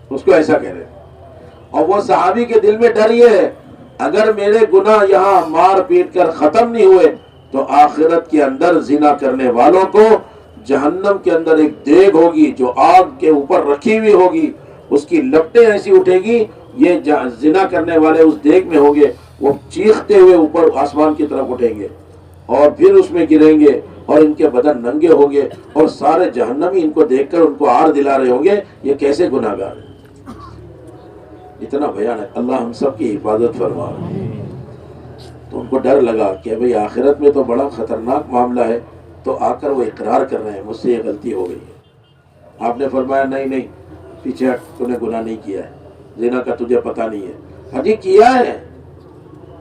اس کو ایسا کہہ رہے ہیں۔ اور وہ صحابی کے دل میں ڈر یہ ہے اگر میرے گناہ یہاں مار پیٹ کر ختم نہیں ہوئے تو آخرت کے اندر زنا کرنے والوں کو جہنم کے اندر ایک دیگ ہوگی جو آگ کے اوپر رکھی ہوئی ہوگی، اس کی لپٹیں ایسی اٹھے گی، یہ زنا کرنے والے اس دیگ میں ہوں گے، وہ چیختے ہوئے اوپر آسمان کی طرف اٹھیں گے اور پھر اس میں گریں گے اور ان کے بدن ننگے ہوں گے اور سارے جہنمی ان کو دیکھ کر ان کو آڑ دلا رہے ہوں گے یہ کیسے گناہ گار ہے۔ اتنا بھیانک، اللہ ہم سب کی حفاظت فرما۔ تو ان کو ڈر لگا کہ بھئی آخرت میں تو بڑا خطرناک معاملہ ہے، تو آ کر وہ اقرار کر رہے ہیں مجھ سے یہ غلطی ہو گئی ہے۔ آپ نے فرمایا نہیں نہیں پیچھے ہٹ، تو نے گناہ نہیں کیا ہے، زنا کا تجھے پتہ نہیں ہے؟ حجی کیا ہے؟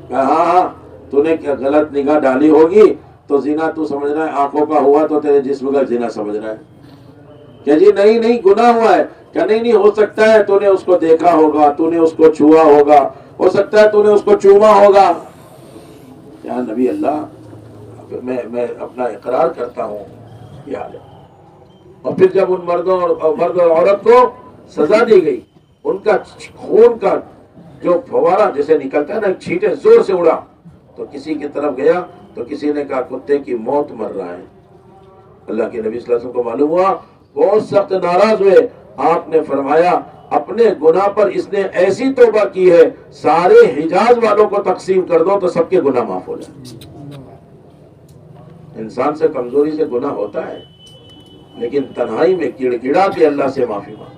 کہا ہاں تو نے کیا غلط نگاہ ڈالی ہوگی تو زنا تو سمجھ رہا ہے آنکھوں کا ہوا تو تیرے جسم کا زنا سمجھ رہا ہے کہ جی نہیں گناہ ہوا ہے. کہ نہیں ہو سکتا ہے تو نے اس کو دیکھا ہوگا, تو نے اس کو چھوا ہوگا, ہو سکتا ہے تو نے اس کو چوما ہوگا. کیا نبی اللہ میں اپنا اقرار کرتا ہوں یہ حال ہے. اور پھر جب ان مرد اور عورت کو سزا دی گئی, ان کا خون کا جو فوارہ جیسے نکلتا ہے نا, چھینٹے زور سے اڑا تو کسی کی طرف گیا تو کسی نے کہا کتے کی موت مر رہا ہے. اللہ کے نبی صلی اللہ علیہ وسلم کو معلوم ہوا, بہت سخت ناراض ہوئے. آپ نے فرمایا اپنے گناہ پر اس نے ایسی توبہ کی ہے, سارے حجاز والوں کو تقسیم کر دو تو سب کے گناہ معاف ہو جائیں. انسان سے کمزوری سے گناہ ہوتا ہے, لیکن تنہائی میں گڑ گڑا کے اللہ سے معافی مانگو.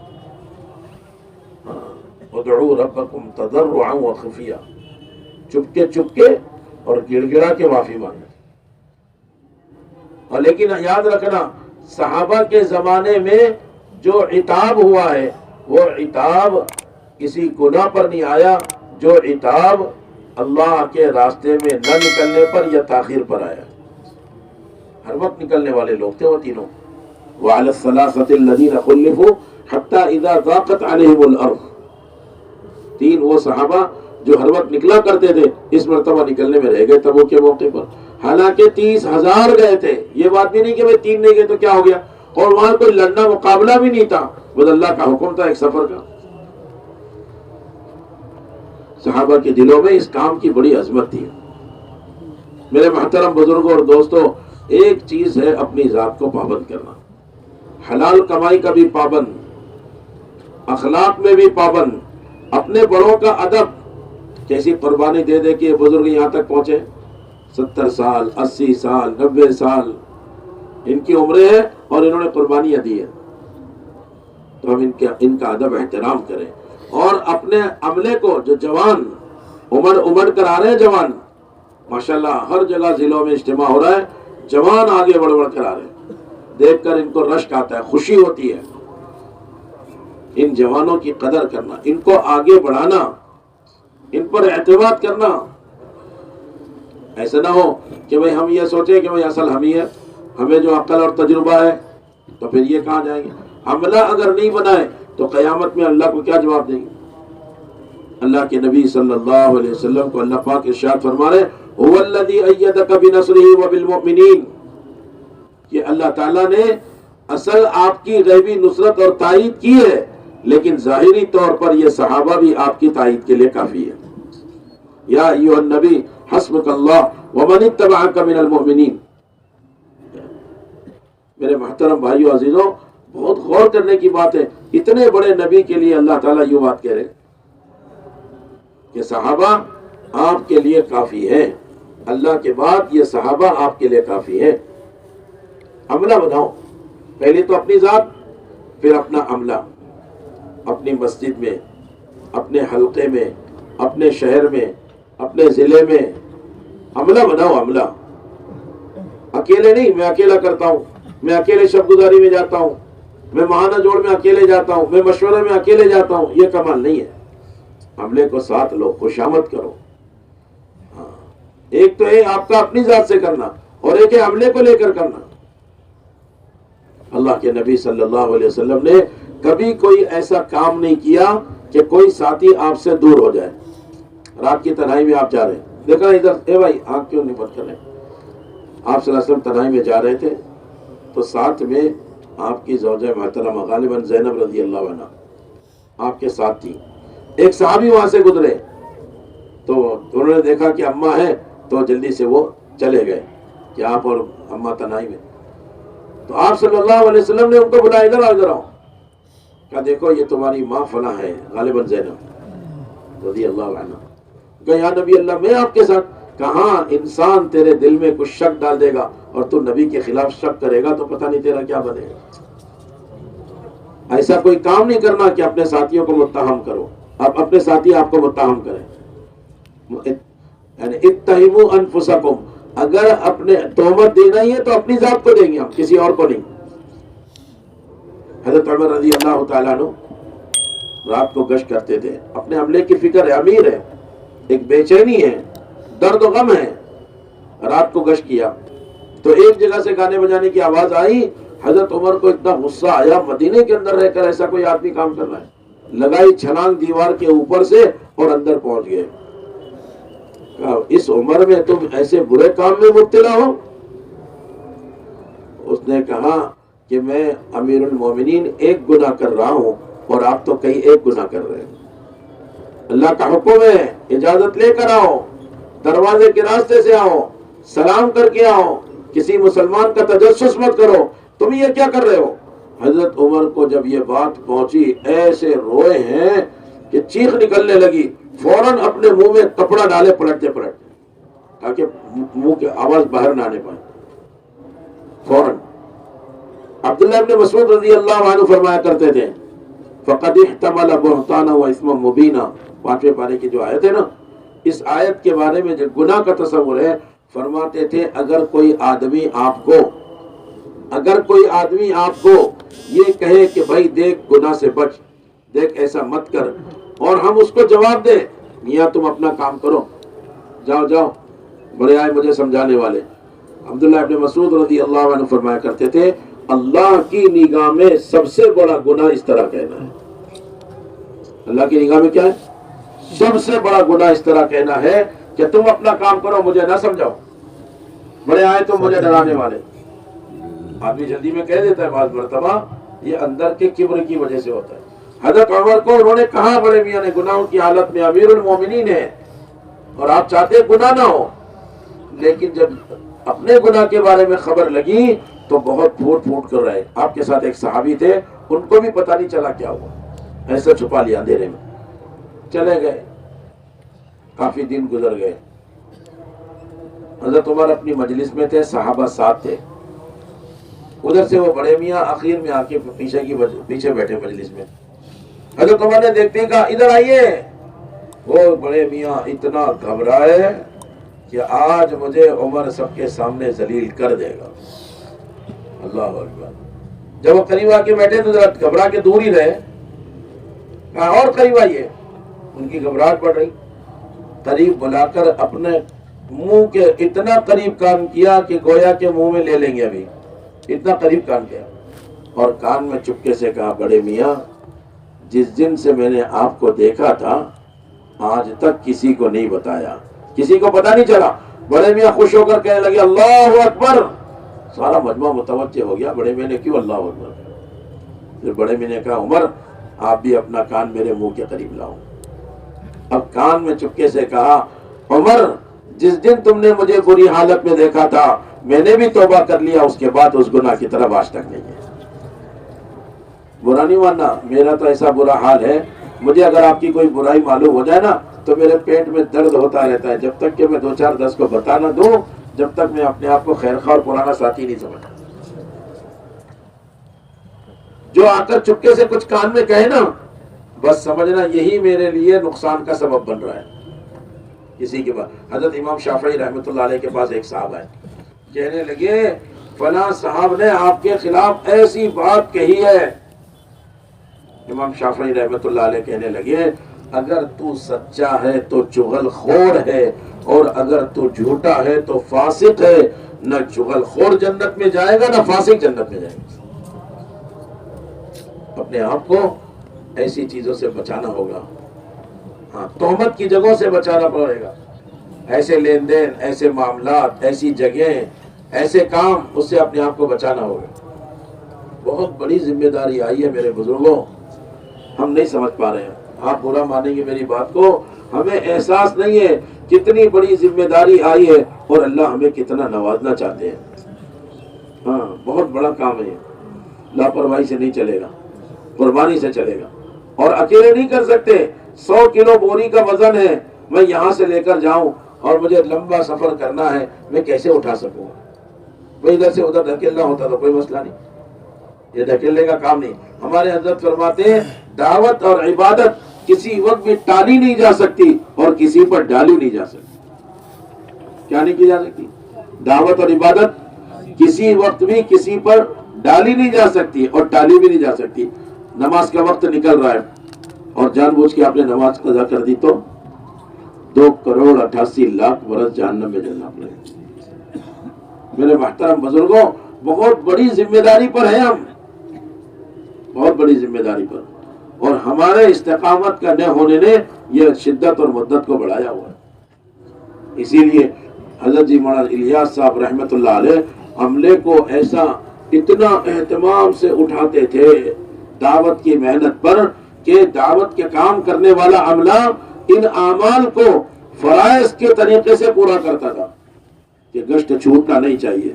ادعوا ربکم تضرعا وخفیا, چپکے اور گڑ گڑا کے معافی مانگو. اور لیکن یاد رکھنا, صحابہ کے زمانے میں جو عتاب ہوا ہے وہ عتاب کسی گناہ پر نہیں آیا, جو عتاب اللہ کے راستے میں نہ نکلنے پر یا تاخیر پر آیا. ہر وقت نکلنے والے لوگ تھے وہ تینوں. وعلى الثلاثة الذين خلفوا حتى اذا ضاقت عليهم الارض, تین وہ صحابہ جو ہر وقت نکلا کرتے تھے اس مرتبہ نکلنے میں رہ گئے تبوک کے موقع پر. حالانکہ 30,000 گئے تھے, یہ بات بھی نہیں کہ بھئی 3 نہیں گئے تو کیا ہو گیا, اور وہاں کوئی لڑنا مقابلہ بھی نہیں تھا, بس اللہ کا حکم تھا ایک سفر کا. صحابہ کے دلوں میں اس کام کی بڑی عظمت تھی. میرے محترم بزرگوں اور دوستوں, ایک چیز ہے اپنی ذات کو پابند کرنا, حلال کمائی کا بھی پابند, اخلاق میں بھی پابند, اپنے بڑوں کا ادب. کیسی قربانی دے دے کہ بزرگ یہاں تک پہنچے, 70 سال 80 سال 90 سال ان کی عمریں ہیں اور انہوں نے قربانیاں دی ہیں. تو ہم ان کا ادب احترام کریں. اور اپنے عملے کو, جو جوان امڑ کر آ رہے ہیں, جوان ماشاءاللہ ہر جگہ ضلعوں میں اجتماع ہو رہا ہے, جوان آگے بڑھ کر آ رہے ہیں, دیکھ کر ان کو رشک آتا ہے, خوشی ہوتی ہے. ان جوانوں کی قدر کرنا, ان کو آگے بڑھانا, ان پر اعتماد کرنا. ایسا نہ ہو کہ بھئی ہم یہ سوچیں کہ بھئی اصل ہم ہی ہے, ہمیں جو عقل اور تجربہ ہے, تو پھر یہ کہاں جائیں گے. عملہ اگر نہیں بنائے تو قیامت میں اللہ کو کیا جواب دیں گے. اللہ کے نبی صلی اللہ علیہ وسلم کو اللہ پاک ارشاد فرما رہے, هو الذی ایدک بنصرہ وبالمؤمنین, کہ اللہ تعالیٰ نے اصل آپ کی غیبی نصرت اور تائید کی ہے, لیکن ظاہری طور پر یہ صحابہ بھی آپ کی تائید کے لیے کافی ہے. یا ایھا النبی حسبک اللہ ومن اتبعک من المؤمنین. میرے محترم بھائیو عزیزوں, بہت غور کرنے کی بات ہے. اتنے بڑے نبی کے لیے اللہ تعالیٰ یہ بات کہہ رہے کہ صحابہ آپ کے لیے کافی ہے, اللہ کے بعد یہ صحابہ آپ کے لیے کافی ہے. عملہ بناؤ, پہلے تو اپنی ذات, پھر اپنا عملہ. اپنی مسجد میں, اپنے حلقے میں, اپنے شہر میں, اپنے ضلع میں عملہ بناؤ. عملہ اکیلے نہیں, میں اکیلا کرتا ہوں, میں اکیلے شب گزاری میں جاتا ہوں, میں ماہانہ جوڑ میں اکیلے جاتا ہوں, میں مشورے میں اکیلے جاتا ہوں, یہ کمال نہیں ہے. عملے کو ساتھ لو, خوشامد کرو. ایک تو ہے آپ کا اپنی ذات سے کرنا, اور ایک ہے عملے کو لے کر کرنا. اللہ کے نبی صلی اللہ علیہ وسلم نے کبھی کوئی ایسا کام نہیں کیا کہ کوئی ساتھی آپ سے دور ہو جائے. رات کی تنہائی میں آپ جا رہے ہیں, دیکھا ادھر, اے بھائی آنکھ کیوں نہیں بند کر رہے. آپ صلی اللہ علیہ وسلم تنہائی میں جا رہے تھے تو ساتھ میں آپ کی زوجہ محترمہ غالباً زینب رضی اللہ عنہا آپ کے ساتھ تھی. ایک صحابی وہاں سے گزرے تو انہوں نے دیکھا کہ اماں ہے, تو جلدی سے وہ چلے گئے کہ آپ اور اماں تنہائی میں. تو آپ صلی اللہ علیہ وسلم نے ان کو بلایا, ادھر ادھر آؤ. کہا دیکھو یہ تمہاری ماں فلاں ہے, غالباً زینب رضی اللہ عنہ. کہ یا نبی اللہ میں آپ کے ساتھ. کہاں انسان تیرے دل میں کچھ شک ڈال دے گا اور تو نبی کے خلاف شک کرے گا تو پتہ نہیں تیرا کیا بنے گا. ایسا کوئی کام نہیں کرنا کہ اپنے ساتھیوں کو متہم کرو, آپ اپنے ساتھی آپ کو متہم کریں. یعنی اتہموا انفسکم, اگر اپنے تہمت دینا ہی ہے تو اپنی ذات کو دیں گے, ہم کسی اور کو نہیں. حضرت عمر رضی اللہ تعالیٰ عنہ رات کو گشت کرتے تھے، اپنے حملے کی فکر ہے، امیر ہے، ایک بے چینی ہے، درد و غم ہے، رات کو گشت کیا تو ایک جگہ سے گانے بجانے کی آواز آئی. حضرت عمر کو اتنا غصہ آیا، مدینے کے اندر رہ کر ایسا کوئی آدمی کام کر رہا ہے. لگائی چھلانگ دیوار کے اوپر سے اور اندر پہنچ گئے. کہا اس عمر میں تم ایسے برے کام میں مبتلا ہو؟ اس نے کہا کہ میں امیر المومنین ایک گناہ کر رہا ہوں اور آپ تو کئی ایک گناہ کر رہے ہیں. اللہ کا حکم ہے، اجازت لے کر آؤ، دروازے کے راستے سے آؤ، سلام کر کے آؤ، کسی مسلمان کا تجسس مت کرو، تم یہ کیا کر رہے ہو؟ حضرت عمر کو جب یہ بات پہنچی ایسے روئے ہیں کہ چیخ نکلنے لگی. فوراً اپنے منہ میں کپڑا ڈالے پلٹتے تاکہ منہ کی آواز باہر نہ آنے پائے. فوراً عبداللہ ابن مسعود رضی اللہ عنہ فرمایا کرتے تھے فَقَدْ احْتَمَلَ بُهْتَانًا وَإِثْمًا مُبِينًا. 5ویں پارے کی جو آیت ہے نا، اس آیت کے بارے میں جو گناہ کا تصور ہے، فرماتے تھے اگر کوئی آدمی آپ کو یہ کہے کہ بھائی دیکھ گناہ سے بچ، دیکھ ایسا مت کر، اور ہم اس کو جواب دیں میاں تم اپنا کام کرو، جاؤ بڑے آئے مجھے سمجھانے والے. عبداللہ ابن مسعود رضی اللہ عنہ فرمایا کرتے تھے اللہ کی نگاہ میں سب سے بڑا گناہ اس طرح کہنا ہے. اللہ کی نگاہ میں کیا ہے؟ سب سے بڑا گناہ اس طرح کہنا ہے کہ تم اپنا کام کرو، مجھے نہ سمجھاؤ، بڑے آئے تم مجھے ڈرانے والے. آدمی جلدی میں کہہ دیتا ہے بعض مرتبہ، یہ اندر کے کبر کی وجہ سے ہوتا ہے. حضرت عمر کو انہوں نے کہا بڑے میاں نے گناہوں کی حالت میں امیر المومنین ہے اور آپ چاہتے گناہ نہ ہو، لیکن جب اپنے گناہ کے بارے میں خبر لگی تو بہت پھوٹ کر رہے. آپ کے ساتھ ایک صحابی تھے، ان کو بھی پتہ نہیں چلا کیا ہوا، ایسا چھپا لیا اندھیرے میں، چلے گئے. کافی دن گزر گئے. حضرت عمر اپنی مجلس میں تھے، صحابہ ساتھ تھے. ادھر سے وہ بڑے میاں آخر میں آ کے پیچھے بیٹھے مجلس میں. حضرت عمر نے دیکھتے کہا ادھر آئیے. وہ بڑے میاں اتنا گھبرائے کہ آج مجھے عمر سب کے سامنے ذلیل کر دے گا. اللہ اکبر. جب وہ قریب آ کے بیٹھے تو ذرا گھبرا کے دور ہی رہے. کہا اور قریب آئیے. ان کی گھبراہٹ بڑھ رہی. قریب بلا کر اپنے منہ کے اتنا قریب کان کیا کہ گویا کے منہ میں لے لیں گے ابھی، اتنا قریب کان کیا، اور کان میں چپکے سے کہا بڑے میاں جس دن سے میں نے آپ کو دیکھا تھا آج تک کسی کو نہیں بتایا، کسی کو پتہ نہیں چلا. بڑے میاں خوش ہو کر کہنے لگے اللہ اکبر. سارا مجمع متوجہ ہو گیا بڑے میاں نے کیوں اللہ اکبر. پھر بڑے میاں نے کہا عمر آپ بھی اپنا کان میرے منہ کے قریب لاؤ. اب کان میں چپکے سے کہا عمر جس دن تم نے مجھے بری حالت میں دیکھا تھا میں نے بھی توبہ کر لیا، اس کے بعد اس گناہ کی طرف آج تک نہیں ہے. برا نہیں ماننا، میرا تو ایسا برا حال ہے، مجھے اگر آپ کی کوئی برائی معلوم ہو جائے نا تو میرے پیٹ میں درد ہوتا رہتا ہے. جب تک کہ میں 2-4-10 کو بتا نہ دوں جب تک میں اپنے آپ کو خیر خواہ اور پرانا ساتھی نہیں سمجھتا. جو آ کر چپکے سے کچھ کان میں کہے نا بس سمجھنا یہی میرے لیے نقصان کا سبب بن رہا ہے. کسی کے پاس حضرت امام شافعی رحمۃ اللہ علیہ کے پاس ایک صاحب آئے، کہنے لگے فلاں صاحب نے آپ کے خلاف ایسی بات کہی ہے. امام شافعی رحمۃ اللہ علیہ کہنے لگے اگر تو سچا ہے تو چغل خور ہے اور اگر تو جھوٹا ہے تو فاسق ہے. نہ چغل خور جنت میں جائے گا نہ فاسق جنت میں جائے گا. اپنے آپ کو ایسی چیزوں سے بچانا ہوگا. ہاں تہمت کی جگہوں سے بچانا پڑے گا. ایسے لین دین، ایسے معاملات، ایسی جگہیں، ایسے کام، اس سے اپنے آپ کو بچانا ہوگا. بہت بڑی ذمہ داری آئی ہے میرے بزرگوں، ہم نہیں سمجھ پا رہے ہیں. آپ برا مانیں گے میری بات کو، ہمیں احساس نہیں ہے کتنی بڑی ذمہ داری آئی ہے اور اللہ ہمیں کتنا نوازنا چاہتے ہیں. ہاں بہت بڑا کام ہے. لاپرواہی سے نہیں چلے گا، قربانی سے چلے گا. اور اکیلے نہیں کر سکتے. 100 کلو بوری کا وزن ہے، میں یہاں سے لے کر جاؤں اور مجھے لمبا سفر کرنا ہے، میں کیسے اٹھا سکوں؟ وہ ادھر سے ادھر دھکیلنا ہوتا تو کوئی مسئلہ نہیں، یہ دھکیلنے کا کام نہیں. ہمارے حضرت فرماتے ہیں دعوت اور عبادت کسی وقت بھی ٹالی نہیں جا سکتی اور کسی پر ڈالی نہیں جا سکتی. کیا نہیں کی جا سکتی؟ دعوت اور عبادت کسی وقت بھی کسی پر ڈالی نہیں جا سکتی اور ٹالی بھی نہیں جا سکتی. نماز کا وقت نکل رہا ہے اور جان بوجھ کے آپ نے نماز قضا کر دی تو 2,88,00,000 برس جہنم میں جلنا پڑے گا۔ میرے محترم بزرگوں، بہت بڑی ذمہ داری پر ہیں ہم، بہت بڑی ذمہ داری پر، اور ہمارے استقامت کا نہ ہونے نے یہ شدت اور مدت کو بڑھایا ہوا ہے۔ اسی لیے حضرت جی مولانا الیاس صاحب رحمت اللہ علیہ عملے کو ایسا اتنا اہتمام سے اٹھاتے تھے دعوت کی محنت پر کہ دعوت کے کام کرنے والا عملہ ان اعمال کو فرائض کے طریقے سے پورا کرتا تھا کہ گشت چھوٹنا نہیں چاہیے۔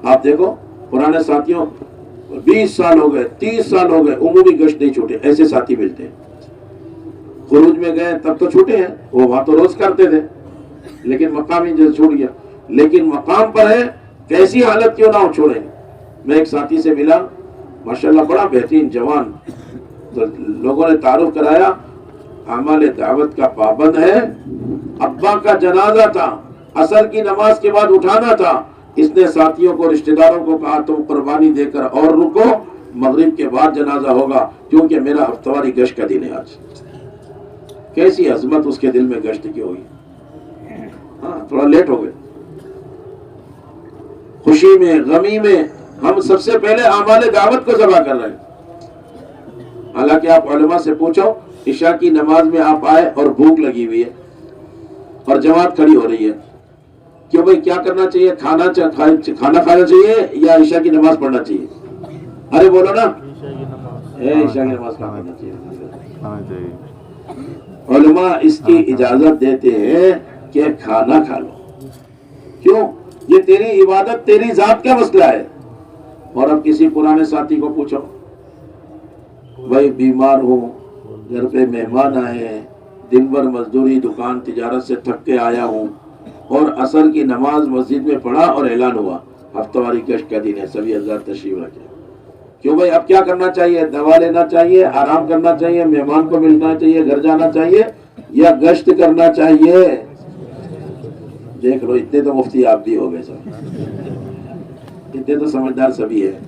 آپ دیکھو پرانے ساتھیوں 20 سال ہو گئے، 30 سال ہو گئے، عمومی گشت نہیں چھوٹے، ایسے ساتھی ملتے ہیں۔ خروج میں گئے تب تو چھوٹے ہیں، وہ وہاں تو روز کرتے تھے، لیکن مقامی جیسے چھوٹ گیا، لیکن مقام پر ہے کیسی حالت کیوں نہ ہو چھوڑیں۔ میں ایک ساتھی سے ملا، ماشاءاللہ بڑا بہترین جوان، تو لوگوں نے تعارف کرایا، اعمال دعوت کا پابند ہے، ابا کا جنازہ تھا، عصر کی نماز کے بعد اٹھانا تھا، اس نے ساتھیوں کو رشتہ داروں کو کہا تم قربانی دے کر اور رکو، مغرب کے بعد جنازہ ہوگا کیونکہ میرا ہفتواری گشت کا دن ہے آج۔ کیسی عظمت اس کے دل میں گشت کی ہوئی۔ ہاں تھوڑا لیٹ ہو گئے، خوشی میں غمی میں ہم سب سے پہلے اعمال دعوت کو ذبح کر رہے ہیں۔ حالانکہ آپ علماء سے پوچھو، عشاء کی نماز میں آپ آئے اور بھوک لگی ہوئی ہے اور جماعت کھڑی ہو رہی ہے، کیوں بھائی کیا کرنا چاہیے؟ کھانا کھانا چاہیے یا عشاء کی نماز پڑھنا چاہیے؟ ارے بولو نا، عشاء کی نماز پڑھنا چاہیے۔ علماء اس کی اجازت دیتے ہیں کہ کھانا کھا لو، کیوں؟ یہ تیری عبادت، تیری ذات کا مسئلہ ہے۔ اور اب کسی پرانے ساتھی کو پوچھو، بھائی بیمار ہوں، گھر پہ مہمان آئے ہیں، دن بھر مزدوری دکان تجارت سے تھک کے آیا ہوں، اور عصر کی نماز مسجد میں پڑھا اور اعلان ہوا ہفتواری گشت کا دن ہے، سبھی حضرات تشریف رکھیں۔ کیوں بھائی اب کیا کرنا چاہیے؟ دوا لینا چاہیے، آرام کرنا چاہیے، مہمان کو ملنا چاہیے، گھر جانا چاہیے، یا گشت کرنا چاہیے؟ دیکھ لو، اتنے تو مفتی آپ بھی ہو گئے سب، اتنے تو سمجھدار سبھی ہے۔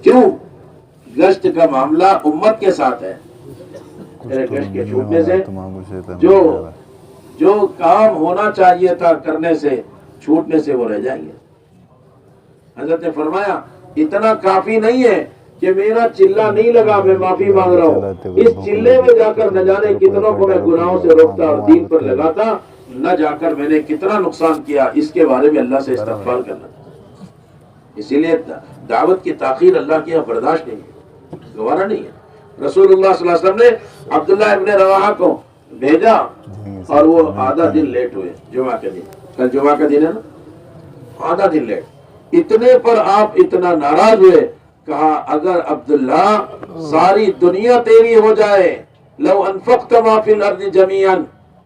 کیوں؟ گشت کا معاملہ امت کے ساتھ ہے۔ گشت کے چھوٹنے سے جو کام ہونا چاہیے تھا کرنے سے چھوٹنے سے وہ رہ جائیں گے۔ حضرت نے فرمایا اتنا کافی نہیں ہے کہ میرا چلہ نہیں لگا میں معافی مانگ رہا ہوں، اس چلے میں جا کر نہ جانے کتنوں کو میں گناہوں سے روکتا اور دین پر لگاتا، نہ جا کر میں نے کتنا نقصان کیا، اس کے بارے میں اللہ سے استغفار کرنا۔ اسی لیے دعوت کی تاخیر اللہ کی یہاں برداشت نہیں ہے، گوارا نہیں ہے۔ رسول اللہ صلی اللہ علیہ وسلم نے عبداللہ ابن رواحہ کو بھیجا اور وہ آدھا دن لیٹ ہوئے، جمعہ کے دن، کل جمعہ کا دن ہے نا، آدھا دن لیٹ، اتنے پر آپ اتنا ناراض ہوئے، کہا اگر عبداللہ ساری دنیا تیری ہو جائے، لو انفقت ما فی الارض جمیعا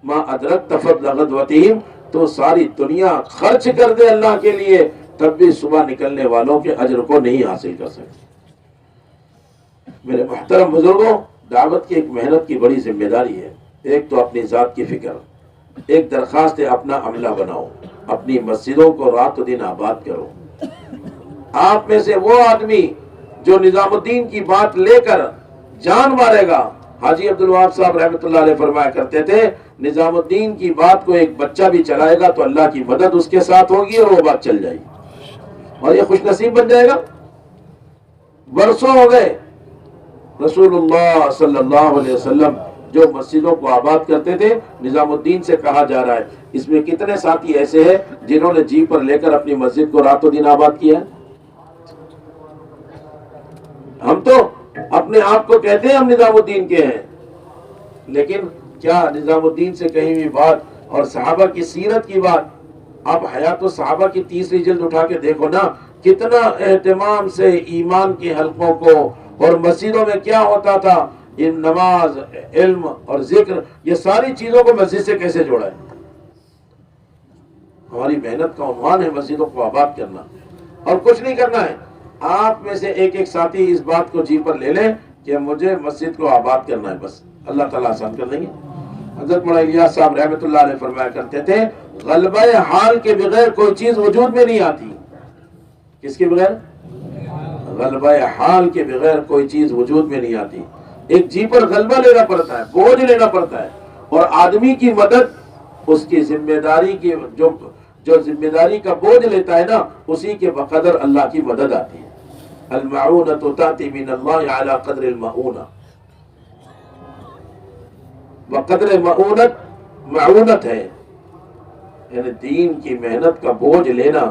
ما ادرکت فضل غدوتہم، تو ساری دنیا خرچ کر دے اللہ کے لیے، تب بھی صبح نکلنے والوں کے اجر کو نہیں حاصل کر سکتے۔ میرے محترم بزرگوں، دعوت کی ایک محنت کی بڑی ذمہ داری ہے۔ ایک تو اپنی ذات کی فکر، ایک درخواست ہے اپنا عملہ بناؤ، اپنی مسجدوں کو رات و دن آباد کرو۔ آپ میں سے وہ آدمی جو نظام الدین کی بات لے کر جان مارے گا، حاجی عبدالوہاب صاحب رحمۃ اللہ علیہ فرمایا کرتے تھے، نظام الدین کی بات کو ایک بچہ بھی چلائے گا تو اللہ کی مدد اس کے ساتھ ہوگی اور وہ بات چل جائے گی اور یہ خوش نصیب بن جائے گا۔ برسوں ہو گئے رسول اللہ صلی اللہ علیہ وسلم جو مسجدوں کو آباد کرتے تھے، نظام الدین سے کہا جا رہا ہے، اس میں کتنے ساتھی ایسے ہیں جنہوں نے جی پر لے کر اپنی مسجد کو رات و دن آباد کیا ہے؟ ہم تو اپنے آپ کو کہتے ہیں ہم نظام الدین کے ہیں، لیکن کیا نظام الدین سے کہیں بھی بات اور صحابہ کی سیرت کی بات؟ آپ حیات الصحابہ کی 30 جلد اٹھا کے دیکھو نا، کتنا اہتمام سے ایمان کے حلقوں کو اور مسجدوں میں کیا ہوتا تھا، ان نماز، علم اور ذکر، یہ ساری چیزوں کو مسجد سے کیسے جوڑا ہے۔ ہماری محنت کا عنوان ہے مسجدوں کو آباد کرنا، اور کچھ نہیں کرنا ہے۔ آپ میں سے ایک ایک ساتھی اس بات کو جی پر لے لیں کہ مجھے مسجد کو آباد کرنا ہے، بس اللہ تعالیٰ آسان کر دیں گے۔ حضرت مولانا الیاس صاحب رحمۃ اللہ علیہ فرمایا کرتے تھے، غلبہ حال کے بغیر کوئی چیز وجود میں نہیں آتی۔ کس کے بغیر؟ غلبہ حال کے بغیر کوئی چیز وجود میں نہیں آتی۔ ایک جی پر غلبہ لینا پڑتا ہے، بوجھ لینا پڑتا ہے، اور آدمی کی مدد اس کی ذمہ داری کی جو ذمہ داری کا بوجھ لیتا ہے نا، اسی کے بقدر اللہ کی مدد آتی ہے. المعونۃ تأتی من اللہ علی قدر المعونہ. بقدر معونت ہے، یعنی دین کی محنت کا بوجھ لینا،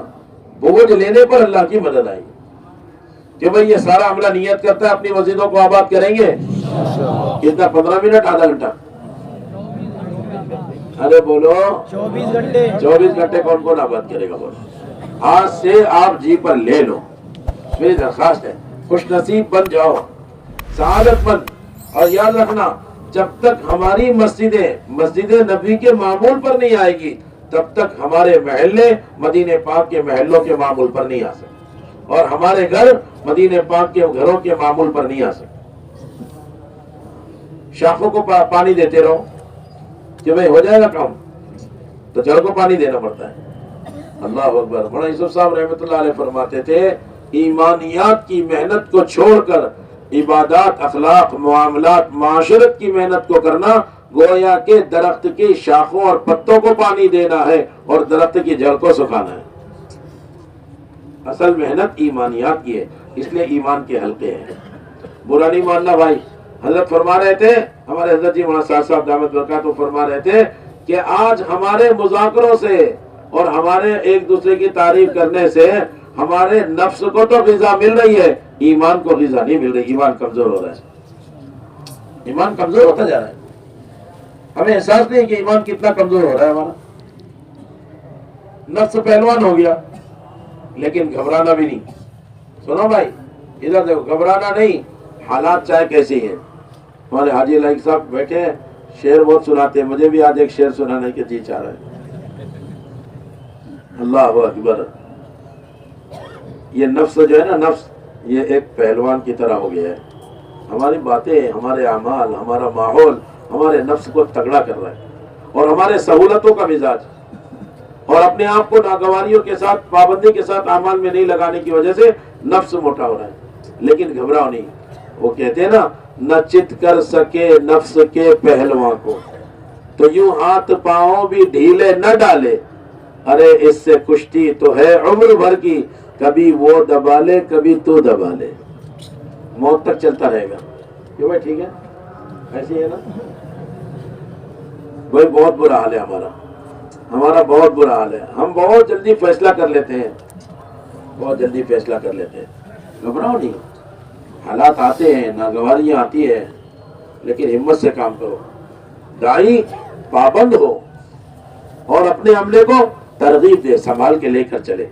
بوجھ لینے پر اللہ کی مدد آئی. کہ بھئی یہ سارا عملہ نیت کرتا ہے اپنی مسجدوں کو آباد کریں گے، کتنا 15 منٹ، آدھا گھنٹہ؟ ارے بولو 24 گھنٹے کون کون آباد کرے گا؟ بولو. آج سے آپ جی پر لے لو، میری درخواست ہے، خوش نصیب بن جاؤ، سعادت مند. اور یاد رکھنا، جب تک ہماری مسجد نبی کے معمول پر نہیں آئے گی، تب تک ہمارے محلے مدینے پاک کے محلوں کے معمول پر نہیں آ سکتے، اور ہمارے گھر مدینے پاک کے گھروں کے معمول پر نہیں آ سکتے. شاخوں کو پانی دیتے رہو کہ بھئی ہو جائے گا کام، تو جڑ کو پانی دینا پڑتا ہے. اللہ اکبر. مولانا یوسف صاحب رحمۃ اللہ علیہ فرماتے تھے، ایمانیات کی محنت کو چھوڑ کر عبادات، اخلاق، معاملات، معاشرت کی محنت کو کرنا گویا کہ درخت کی شاخوں اور پتوں کو پانی دینا ہے اور درخت کی جڑ کو سکھانا ہے. اصل محنت ایمانیات کی ہے، اس لیے ایمان کے حلقے ہیں. برا نہیں ماننا بھائی. حضرت فرما رہے تھے، ہمارے حضرت جی مولانا صاحب دامت برکاتہ فرما رہے تھے کہ آج ہمارے مذاکروں سے اور ہمارے ایک دوسرے کی تعریف کرنے سے ہمارے نفس کو تو غذا مل رہی ہے، ایمان کو غذا نہیں مل رہی. ایمان کمزور ہو رہا ہے، ایمان کمزور ہوتا جا رہا ہے. ہمیں احساس نہیں کہ ایمان کتنا کمزور ہو رہا ہے ہمارا. نفس پہلوان ہو گیا، لیکن گھبرانا بھی نہیں. سنو بھائی، ادھر دیکھو، گھبرانا نہیں. حالات چاہے کیسی ہیں. ہمارے حاجی لائق صاحب بیٹھے ہیں، شعر بہت سناتے ہیں، مجھے بھی آج ایک شعر سنانے کی جی چاہ رہا ہے. اللہ اکبر. یہ نفس جو ہے نا، نفس یہ ایک پہلوان کی طرح ہو گیا ہے. ہماری باتیں، ہمارے اعمال، ہمارا ماحول ہمارے نفس کو تگڑا کر رہا ہے، اور ہمارے سہولتوں کا مزاج اور اپنے آپ کو ناگواریوں کے ساتھ، پابندی کے ساتھ اعمال میں نہیں لگانے کی وجہ سے نفس موٹا ہو رہا ہے. لیکن گھبراؤ نہیں. وہ کہتے ہیں نا، نہ چت کر سکے نفس کے پہلواں کو، تو یوں ہاتھ پاؤں بھی ڈھیلے نہ ڈالے. ارے اس سے کشتی تو ہے عمر بھر کی، کبھی وہ دبا لے کبھی تو دبا لے. موت تک چلتا رہے گا. کیوں بھائی؟ ٹھیک ہے، ایسی ہے نا بھائی. بہت برا حال ہے ہمارا بہت برا حال ہے. ہم بہت جلدی فیصلہ کر لیتے ہیں، بہت جلدی فیصلہ کر لیتے ہیں. گھبراؤ نہیں. حالات آتے ہیں، ناگواریاں آتی ہے، لیکن ہمت سے کام کرو. دائی پابند ہو اور اپنے عملے کو ترغیب دے، سنبھال کے لے کر چلے.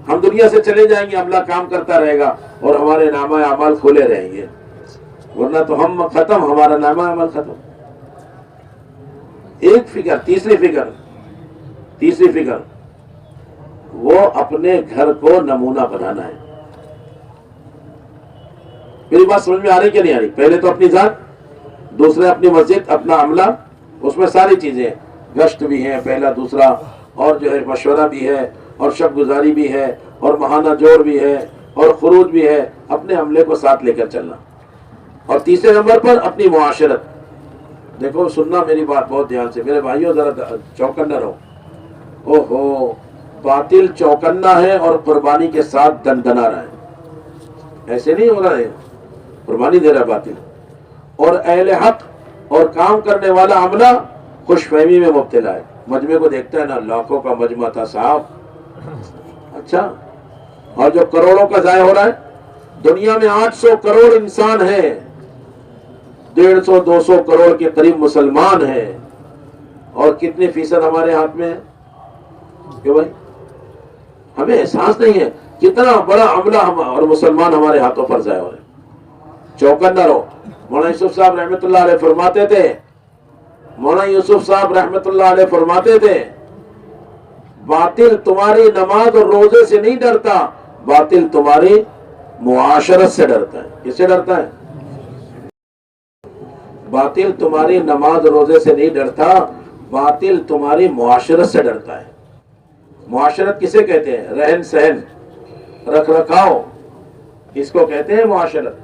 ہم دنیا سے چلے جائیں گے، عملہ کام کرتا رہے گا اور ہمارے نامہ اعمال کھلے رہیں گے، ورنہ تو ہم ختم، ہمارا نامہ اعمال ختم. ایک فکر، تیسری فکر، وہ اپنے گھر کو نمونہ بنانا ہے. میری بات سمجھ میں آ رہی کہ نہیں آ رہی؟ پہلے تو اپنی ذات، دوسرے اپنی مسجد، اپنا عملہ، اس میں ساری چیزیں، گشت بھی ہے پہلا، دوسرا اور جو ہے مشورہ بھی ہے، اور شب گزاری بھی ہے، اور ماہانہ جوڑ بھی ہے، اور خروج بھی ہے. اپنے عملے کو ساتھ لے کر چلنا. اور تیسرے نمبر پر اپنی معاشرت. دیکھو، سننا میری بات بہت دھیان سے میرے بھائیوں، ذرا چوکنا رہو. اوہو، باطل چوکنا ہے اور قربانی کے ساتھ دندنا رہا ہے. ایسے نہیں ہو رہا ہے، قربانی دے رہا باطل. اور اہل حق اور کام کرنے والا عملہ خوش فہمی میں مبتلا ہے. مجمع کو دیکھتا ہے نا، لاکھوں کا مجمع تھا صاحب، اچھا، اور جو کروڑوں کا ضائع ہو رہا ہے. دنیا میں 800 کروڑ انسان ہیں، 150 200 کروڑ کے قریب مسلمان ہیں، اور کتنے فیصد ہمارے ہاتھ میں ہے؟ کہ بھائی ہمیں احساس نہیں ہے کتنا بڑا عملہ اور مسلمان ہمارے ہاتھوں پر ضائع ہو رہے. چوکنا رہو. مولانا یوسف صاحب رحمۃ اللہ علیہ فرماتے تھے، باطل تمہاری نماز اور روزے سے نہیں ڈرتا، باطل تمہاری معاشرت سے ڈرتا ہے. کس سے ڈرتا ہے؟ باطل تمہاری نماز اور روزے سے نہیں ڈرتا، باطل تمہاری معاشرت سے ڈرتا ہے. معاشرت کسے کہتے ہیں؟ رہن سہن، رکھ رکھاؤ، اس کو کہتے ہیں معاشرت.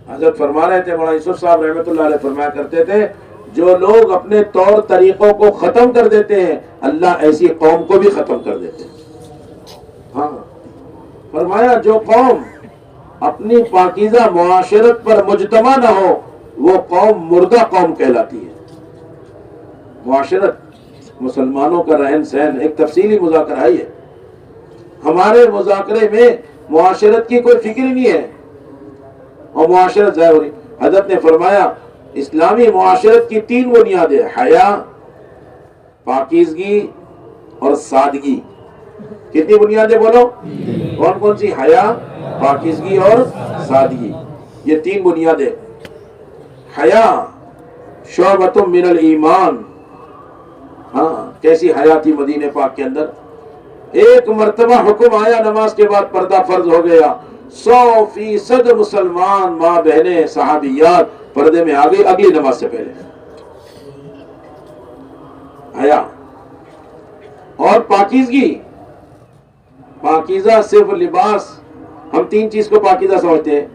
حضرت فرما رہے تھے، مولانا یوسف صاحب رحمۃ اللہ علیہ فرمایا کرتے تھے، جو لوگ اپنے طور طریقوں کو ختم کر دیتے ہیں اللہ ایسی قوم کو بھی ختم کر دیتے ہیں۔ ہاں فرمایا جو قوم اپنی پاکیزہ معاشرت پر مجتمع نہ ہو وہ قوم مردہ قوم کہلاتی ہے۔ معاشرت، مسلمانوں کا رہن سہن ایک تفصیلی مذاکرہ ہے۔ ہمارے مذاکرے میں معاشرت کی کوئی فکر ہی نہیں ہے اور معاشرت ضائع ہو رہی۔ حضرت نے فرمایا اسلامی معاشرت کی 3 بنیادیں، حیا، پاکیزگی اور سادگی۔ کتنی بنیادیں بولو؟ کون کون سی؟ حیا، پاکیزگی اور سادگی، یہ 3 بنیادیں۔ حیا شعبۃ من الایمان، ہاں کیسی حیا تھی مدینہ پاک کے اندر۔ ایک مرتبہ حکم آیا نماز کے بعد پردہ فرض ہو گیا، 100% مسلمان ماں بہنیں صحابیات پردے میں آ گئی اگلی نماز سے پہلے۔ حیا اور پاکیزگی، پاکیزہ صرف لباس، ہم 3 چیز کو پاکیزہ سمجھتے ہیں،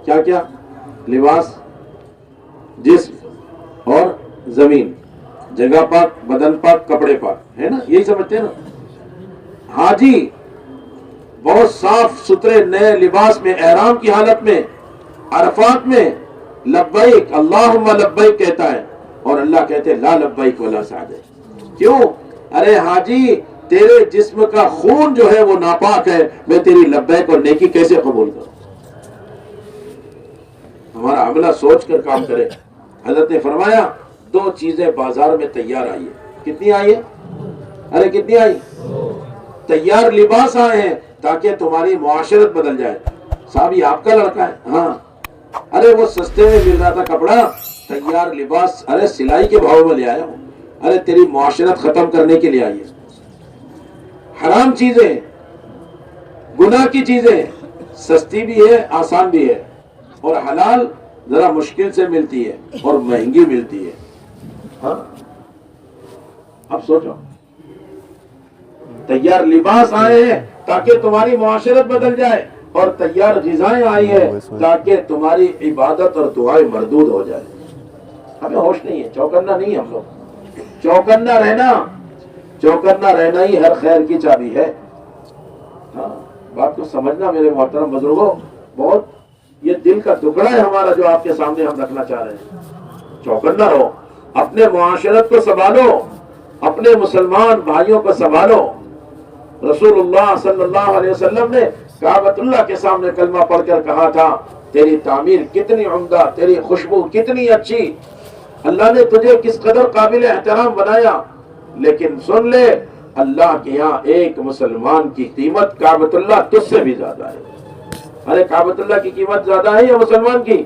کیا کیا؟ لباس، جسم اور زمین، جگہ پاک، بدن پاک، کپڑے پاک، ہے نا، یہی سمجھتے ہیں نا۔ حاجی بہت صاف ستھرے نئے لباس میں احرام کی حالت میں عرفات میں لبیک اللہم لبیک کہتا ہے اور اللہ کہتے ہیں لا لبیک ولا سعدیک۔ کیوں؟ ارے حاجی تیرے جسم کا خون جو ہے وہ ناپاک ہے، میں تیری لبیک اور نیکی کیسے قبول کروں؟ ہمارا عملہ سوچ کر کام کرے۔ حضرت نے فرمایا 2 چیزیں بازار میں تیار آئی ہے۔ کتنی آئی ہے؟ ارے کتنی آئی؟ تیار لباس آئے ہیں تاکہ تمہاری معاشرت بدل جائے۔ صاحب یہ آپ کا لڑکا ہے؟ ہاں۔ ارے وہ سستے میں مل رہا تھا کپڑا، تیار لباس، ارے سلائی کے بھاؤ میں لے آیا ہوں۔ ارے تیری معاشرت ختم کرنے کے لیے آئی ہے۔ حرام چیزیں، گناہ کی چیزیں سستی بھی ہے، آسان بھی ہے، اور حلال ذرا مشکل سے ملتی ہے اور مہنگی ملتی ہے۔ ہاں اب سوچو، تیار لباس آئے ہیں تاکہ تمہاری معاشرت بدل جائے اور تیار غذائیں آئی ہیں تاکہ تمہاری عبادت اور دعائیں مردود ہو جائے۔ ہمیں ہوش نہیں ہے، چوکنا نہیں ہے ہم لوگ۔ چوکنا رہنا ہی ہر خیر کی چابی ہے۔ ہاں بات کو سمجھنا میرے محترم بزرگوں، بہت یہ دل کا ٹکڑا ہے ہمارا جو آپ کے سامنے ہم رکھنا چاہ رہے ہیں۔ چوکنا رہو، اپنے معاشرت کو سنبھالو، اپنے مسلمان بھائیوں کو سنبھالو۔ رسول اللہ صلی اللہ علیہ وسلم نے کعبۃ اللہ کے سامنے کلمہ پڑھ کر کہا تھا تیری تعمیر کتنی عمدہ، تیری خوشبو کتنی اچھی، اللہ نے تجھے کس قدر قابل احترام بنایا، لیکن سن لے اللہ کے یہاں ایک مسلمان کی قیمت کعبۃ اللہ تجھ سے بھی زیادہ ہے۔ ارے کعبۃ اللہ کی قیمت زیادہ ہے یا مسلمان کی؟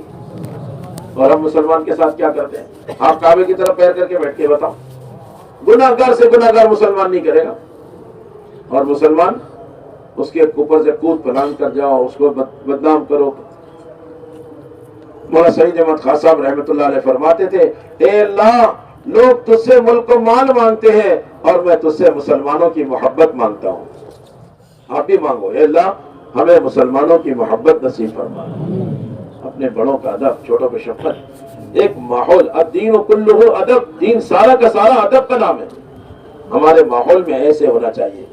اور ہم مسلمان کے ساتھ کیا کرتے ہیں؟ آپ کعبے کی طرف پیر کر کے بیٹھ کے بتاؤ، گناہ گار سے گناہ گار مسلمان نہیں کرے گا، اور مسلمان اس کے اوپر سے کود پلانگ کر جاؤ، اس کو بدنام کرو۔ مولانا سعید احمد خان صاحب رحمۃ اللہ علیہ فرماتے تھے، اے اللہ لوگ تجھ سے ملک و مال مانگتے ہیں اور میں تجھ سے مسلمانوں کی محبت مانگتا ہوں۔ آپ بھی مانگو، اے اللہ ہمیں مسلمانوں کی محبت نصیب فرما، اپنے بڑوں کا ادب، چھوٹوں پہ شفقت، ایک ماحول، الدین کلہ ادب، دین سارا کا سارا ادب کا نام ہے۔ ہمارے ماحول میں ایسے ہونا چاہیے،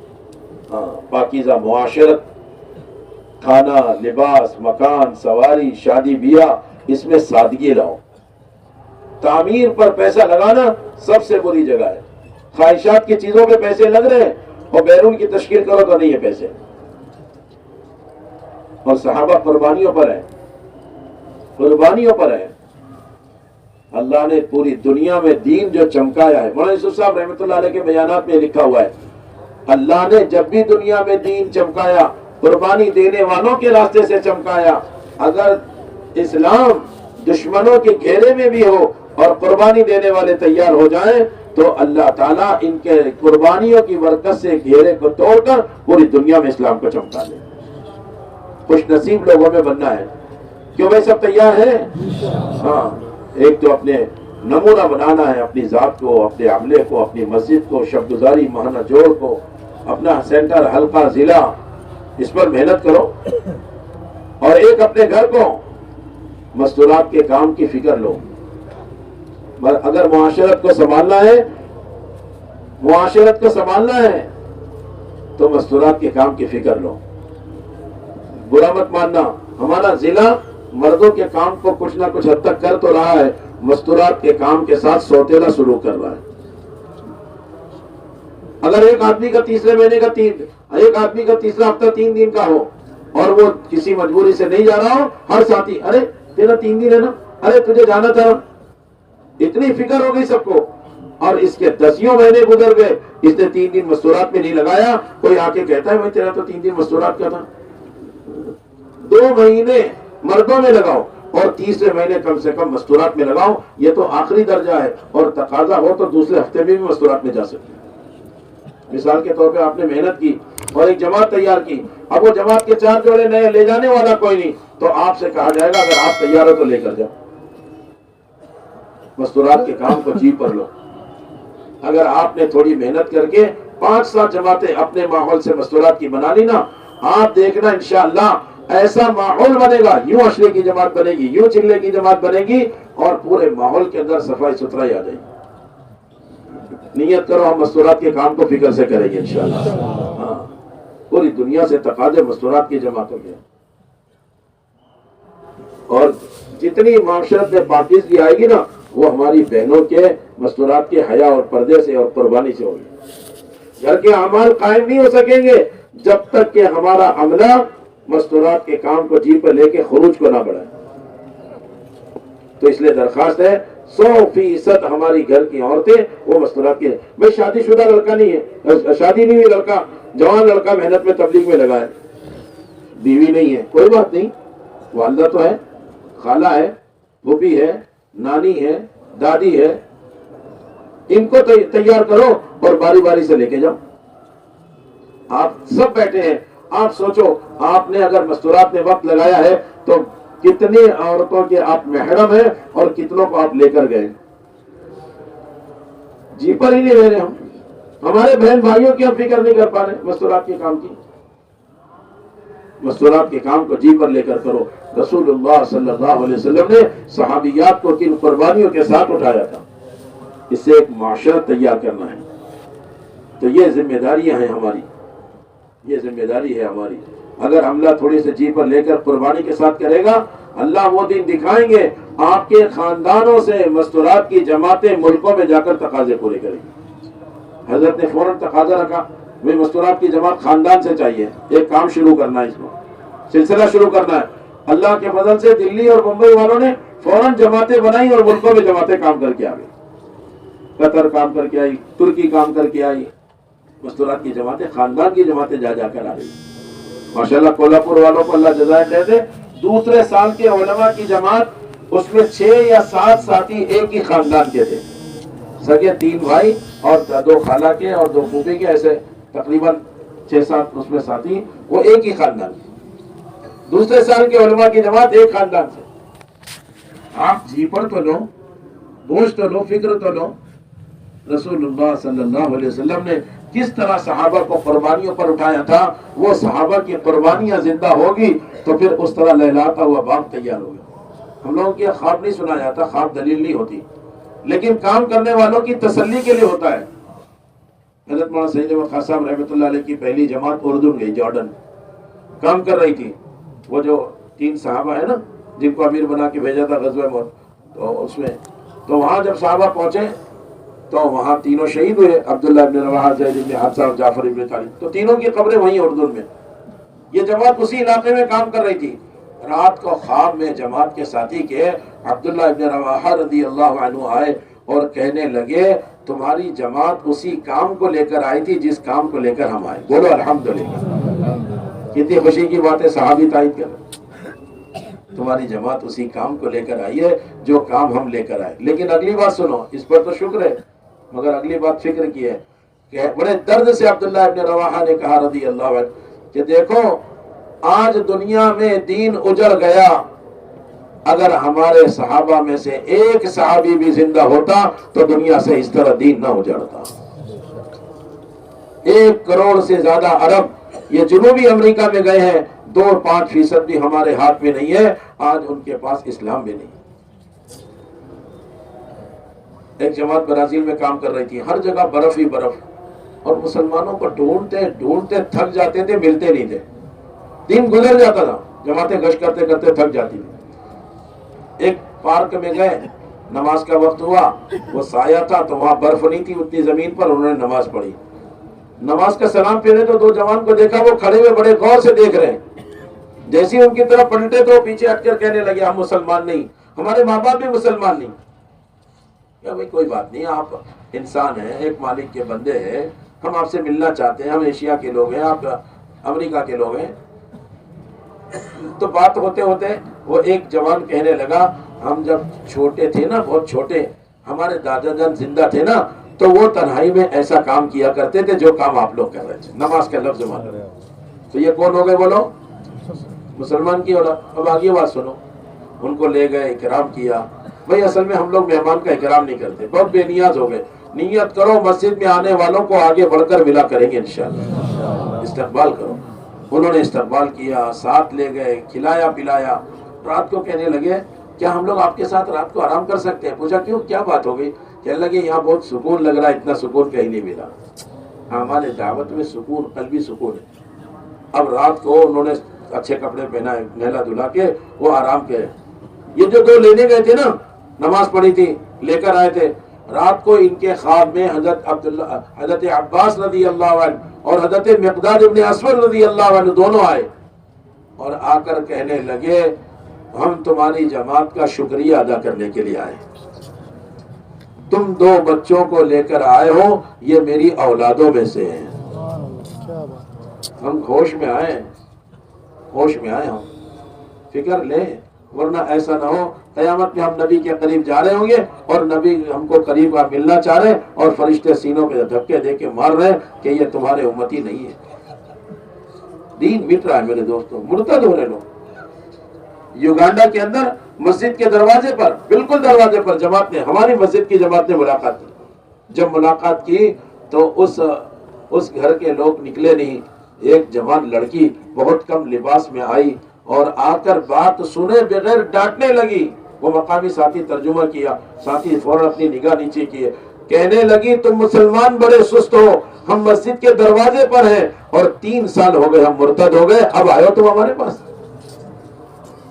ہاں پاکیزہ معاشرت، کھانا، لباس، مکان، سواری، شادی بیاہ، اس میں سادگی لاؤ۔ تعمیر پر پیسہ لگانا سب سے بری جگہ ہے۔ خواہشات کی چیزوں پہ پیسے لگ رہے ہیں اور بیرون کی تشکیل کرو تو نہیں ہے پیسے، اور صحابہ قربانیوں پر ہیں، قربانیوں پر ہیں۔ اللہ نے پوری دنیا میں دین جو چمکایا ہے، مولانا یوسف صاحب رحمۃ اللہ علیہ کے بیانات میں لکھا ہوا ہے، اللہ نے جب بھی دنیا میں دین چمکایا قربانی دینے والوں کے راستے سے چمکایا۔ اگر اسلام دشمنوں کے گھیرے میں بھی ہو اور قربانی دینے والے تیار ہو جائیں تو اللہ تعالیٰ ان کے قربانیوں کی برکت سے گھیرے کو توڑ کر پوری دنیا میں اسلام کو چمکا دے۔ خوش نصیب لوگوں میں بننا ہے۔ کیوں بھائی سب تیار ہیں؟ ہاں، ایک تو اپنے نمونہ بنانا ہے، اپنی ذات کو، اپنے عملے کو، اپنی مسجد کو، شب گزاری ماہانہ جوڑ کو، اپنا سینٹر، حلقہ، ضلع، اس پر محنت کرو، اور ایک اپنے گھر کو مستورات کے کام کی فکر لو. اگر معاشرت کو سنبھالنا ہے تو مستورات کے کام کی فکر لو. برا مت ماننا، ہمارا ضلع مردوں کے کام کو کچھ نہ کچھ حد تک کر تو رہا ہے، مستورات کے کام کے ساتھ سوتیلا سلوک کر رہا ہے. اگر ایک آدمی کا تیسرے مہینے کا ایک آدمی کا تیسرا ہفتہ 3 دن کا ہو اور وہ کسی مجبوری سے نہیں جا رہا ہو، ہر ساتھی ارے تیرا 3 دن ہے نا، ارے تجھے جانا تھا. اتنی فکر ہو گئی سب کو، اور اس کے 10 مہینے گزر گئے، اس نے 3 دن مستورات میں نہیں لگایا. کوئی آ کے کہتا ہے بھائی تیرا تو 3 دن مستورات کا تھا. 2 مہینے مردوں میں لگاؤ اور تیسرے مہینے کم سے کم مستورات میں لگاؤ. یہ تو آخری درجہ ہے، اور تقاضا ہو تو دوسرے ہفتے میں بھی مستورات میں جا سکتے ہیں. مثال کے طور پہ آپ نے محنت کی اور ایک جماعت تیار کی، اب وہ جماعت کے 4 جوڑے نئے لے جانے والا کوئی نہیں، تو آپ سے کہا جائے گا اگر آپ تیار ہو تو لے کر جاؤ. مستورات کے کام کو جی پر لو. اگر آپ نے تھوڑی محنت کر کے 5-7 جماعتیں اپنے ماحول سے مستورات کی بنا لی نا، آپ دیکھنا انشاءاللہ ایسا ماحول بنے گا، یوں اشرے کی جماعت بنے گی، یوں چلے کی جماعت بنے گی، اور پورے ماحول کے اندر صفائی ستھرائی آ جائے گی. نیت کرو ہم مستورات کے کام کو فکر سے کریں گے انشاءاللہ. ہاں، پوری دنیا سے تقاضے مستورات کی جماعتوں کے، اور جتنی معاشرت میں پاکیزگی آئے گی نا، وہ ہماری بہنوں کے مستورات کے حیا اور پردے سے اور قربانی سے ہوگی. گھر کے اعمال قائم نہیں ہو سکیں گے جب تک کہ ہمارا عملہ مستورات کے کام کو جی پر لے کے خروج کو نہ بڑھائے. تو اس لیے درخواست ہے 100% ہماری گھر کی عورتیں وہ مستورات کی. میں شادی شدہ لڑکا نہیں ہے، شادی نہیں ہوئی لڑکا، جوان لڑکا محنت میں تبلیغ میں لگا ہے، بیوی نہیں ہے، کوئی بات نہیں، والدہ تو ہے، خالہ ہے، پھوپھی ہے، نانی ہے، دادی ہے، ان کو تیار کرو اور باری باری سے لے کے جاؤ. آپ سب بیٹھے ہیں، آپ سوچو آپ نے اگر مستورات میں وقت لگایا ہے تو کتنی عورتوں کے آپ محرم ہیں اور کتنوں کو آپ لے کر گئے. جی پر ہی نہیں رہ رہے ہم. ہمارے بہن بھائیوں کی ہم فکر نہیں کر پا رہے مستورات کے کام کی. مستورات کے کام کو جی پر لے کر کرو. رسول اللہ صلی اللہ علیہ وسلم نے صحابیات کو کن قربانیوں کے ساتھ اٹھایا تھا. اس سے ایک معاشرہ تیار کرنا ہے. تو یہ ذمہ داریاں ہیں ہماری، یہ ذمہ داری ہے ہماری. اگر عملہ تھوڑی سے جی پر لے کر قربانی کے ساتھ کرے گا، اللہ وہ دن دکھائیں گے آپ کے خاندانوں سے مستورات کی جماعتیں ملکوں میں جا کر تقاضے پورے کریں گی. حضرت نے فوراً تقاضا رکھا، وہ مستورات کی جماعت خاندان سے چاہیے. ایک کام شروع کرنا ہے، اس میں سلسلہ شروع کرنا ہے. اللہ کے فضل سے دلی اور ممبئی والوں نے فوراً جماعتیں بنائی اور ملکوں میں جماعتیں کام کر کے آ گئی. قطر کام کر کے آئی، ترکی کام کر کے آئی. مستورات کی جماعتیں، خاندان کی جماعتیں جا جا کر آ رہی. ماشاءاللہ کولہاپور والوں کو اللہ جزائے دے دے. دوسرے سال کے علماء کی جماعت، اس میں 6 یا 7 ساتھی ایک ہی خاندان کے تھے. سگے 3 بھائی اور 2 خالہ کے اور 2 پھوپھی کے، ایسے تقریباً 6-7 اس میں ساتھی، وہ ایک ہی خاندان کے. دوسرے سال کے علماء کی جماعت ایک خاندان سے. آپ جی پر تو لو، بوجھ تو لو، فکر تو لو. رسول اللہ صلی اللہ علیہ وسلم نے کس طرح صحابہ کو قربانیوں پر اٹھایا تھا، وہ صحابہ کی قربانیاں زندہ ہوگی تو پھر اس طرح لہلاتا ہوا باغ تیار ہوگا. ہم لوگوں کی خواب نہیں سنا جاتا، خواب دلیل نہیں ہوتی، لیکن کام کرنے والوں کی تسلی کے لیے ہوتا ہے. حضرت مولانا سید احمد خان صاحب رحمۃ اللہ علیہ کی پہلی جماعت اردن گئی، جارڈن کام کر رہی تھی. وہ جو 3 صحابہ ہیں نا جن کو امیر بنا کے بھیجا تھا غزوہ موت، تو اس میں تو وہاں جب صحابہ پہنچے تو وہاں تینوں شہید ہوئے، عبداللہ ابن رواحہ، زید ابن حارثہ اور جعفر ابن طالب. تو تینوں کی قبریں وہیں اردن میں. یہ جماعت اسی علاقے میں کام کر رہی تھی. رات کو خواب میں جماعت کے ساتھی کے عبداللہ ابن رواحہ رضی اللہ عنہ آئے اور کہنے لگے تمہاری جماعت اسی کام کو لے کر آئی تھی جس کام کو لے کر ہم آئے. بولو الحمدللہ. کتنی خوشی کی بات ہے، صحابی تائید کر تمہاری جماعت اسی کام کو لے کر آئی ہے جو کام ہم لے کر آئے. لیکن اگلی بات سنو، اس پر تو شکر ہے، مگر اگلی بات فکر کی ہے کہ بڑے درد سے عبداللہ ابن رواحہ نے کہا رضی اللہ عنہ کہ دیکھو آج دنیا میں دین اجڑ گیا، اگر ہمارے صحابہ میں سے ایک صحابی بھی زندہ ہوتا تو دنیا سے اس طرح دین نہ اجڑتا. 1 کروڑ سے زیادہ عرب یہ جنوبی امریکہ میں گئے ہیں، 2-5% بھی ہمارے ہاتھ میں نہیں ہے، آج ان کے پاس اسلام بھی نہیں۔ ایک جماعت برازیل میں کام کر رہی تھی، ہر جگہ برف ہی برف، اور مسلمانوں کو ڈھونڈتے ڈھونڈتے تھک جاتے تھے، ملتے نہیں تھے، دن گزر جاتا تھا، جماعتیں گشت کرتے کرتے تھک جاتی تھی۔ ایک پارک میں گئے، نماز کا وقت ہوا، وہ سایہ تھا تو وہاں برف نہیں تھی اتنی زمین پر، انہوں نے نماز پڑھی۔ نماز کا سلام پھیرے تو 2 جوان کو دیکھا، وہ کھڑے ہوئے بڑے غور سے دیکھ رہے ہیں۔ جیسے ان کی طرف پلٹے تو پیچھے ہٹ کر کہنے لگے ہم مسلمان نہیں، ہمارے ماں باپ بھی مسلمان نہیں۔ کیا بھائی کوئی بات نہیں، آپ انسان ہیں، ایک مالک کے بندے ہیں، ہم آپ سے ملنا چاہتے ہیں، ہم ایشیا کے لوگ ہیں، آپ امریکہ کے لوگ ہیں۔ تو بات ہوتے ہوتے وہ ایک جوان کہنے لگا ہم جب چھوٹے تھے نا، بہت چھوٹے، ہمارے دادا جان زندہ تھے نا، تو وہ تنہائی میں ایسا کام کیا کرتے تھے جو کام آپ لوگ کر رہے تھے، نماز کا لفظ مان رہے۔ تو یہ کون ہو گئے بولو؟ مسلمان کی اولاد۔ اب آگے بات سنو، ان کو لے گئے، اکرام کیا۔ بھائی اصل میں ہم لوگ مہمان کا اکرام نہیں کرتے، بہت بے نیاز ہو گئے۔ نیت کرو مسجد میں آنے والوں کو آگے بڑھ کر ملا کریں گے انشاءاللہ، استقبال کرو۔ انہوں نے استقبال کیا، ساتھ لے گئے، کھلایا پلایا۔ رات کو کہنے لگے کیا ہم لوگ آپ کے ساتھ رات کو آرام کر سکتے ہیں؟ پوچھا کیوں، کیا بات ہو گئی؟ کہنے لگے یہاں بہت سکون لگ رہا ہے، اتنا سکون کہیں نہیں ملا۔ ہمارے دعوت میں سکون، قلبی سکون ہے۔ اب رات کو انہوں نے اچھے کپڑے پہنائے، نہلا دھلا کے وہ آرام کے۔ یہ جو 2 لینے گئے تھے نا، نماز پڑھی تھی، لے کر آئے تھے، رات کو ان کے خواب میں حضرت عباس رضی اللہ عنہ اور حضرت مقداد ابن اسود رضی اللہ عنہ دونوں آئے، اور آ کر کہنے لگے ہم تمہاری جماعت کا شکریہ ادا کرنے کے لیے آئے، تم 2 بچوں کو لے کر آئے ہو، یہ میری اولادوں میں سے ہیں۔ ہم ہوش میں آئے، ہوش میں آئے، ہم فکر لیں، ورنہ ایسا نہ ہو قیامت میں ہم نبی کے قریب جا رہے ہوں گے اور نبی ہم کو قریب ملنا چاہ رہے اور فرشتے سینوں پہ دھکے دے کے مار رہے کہ یہ تمہارے امتی نہیں ہے۔ دین مٹ رہا ہے میرے دوستوں، مرتد ہو رہے لوگ۔ یوگانڈا کے اندر مسجد کے دروازے پر، بالکل دروازے پر جماعت نے، ہماری مسجد کی جماعت نے ملاقات کی۔ جب ملاقات کی تو اس گھر کے لوگ نکلے نہیں، ایک جوان لڑکی بہت کم لباس میں آئی اور آ کر بات سنے بغیر ڈانٹنے لگی۔ وہ مقامی ساتھی ترجمہ کیا، ساتھی فوراً اپنی نگاہ نیچے کیے، کہنے لگی تم مسلمان بڑے سست ہو، ہم مسجد کے دروازے پر ہیں اور 3 سال ہو گئے ہم مرتد ہو گئے، اب آئے ہو تم ہمارے پاس۔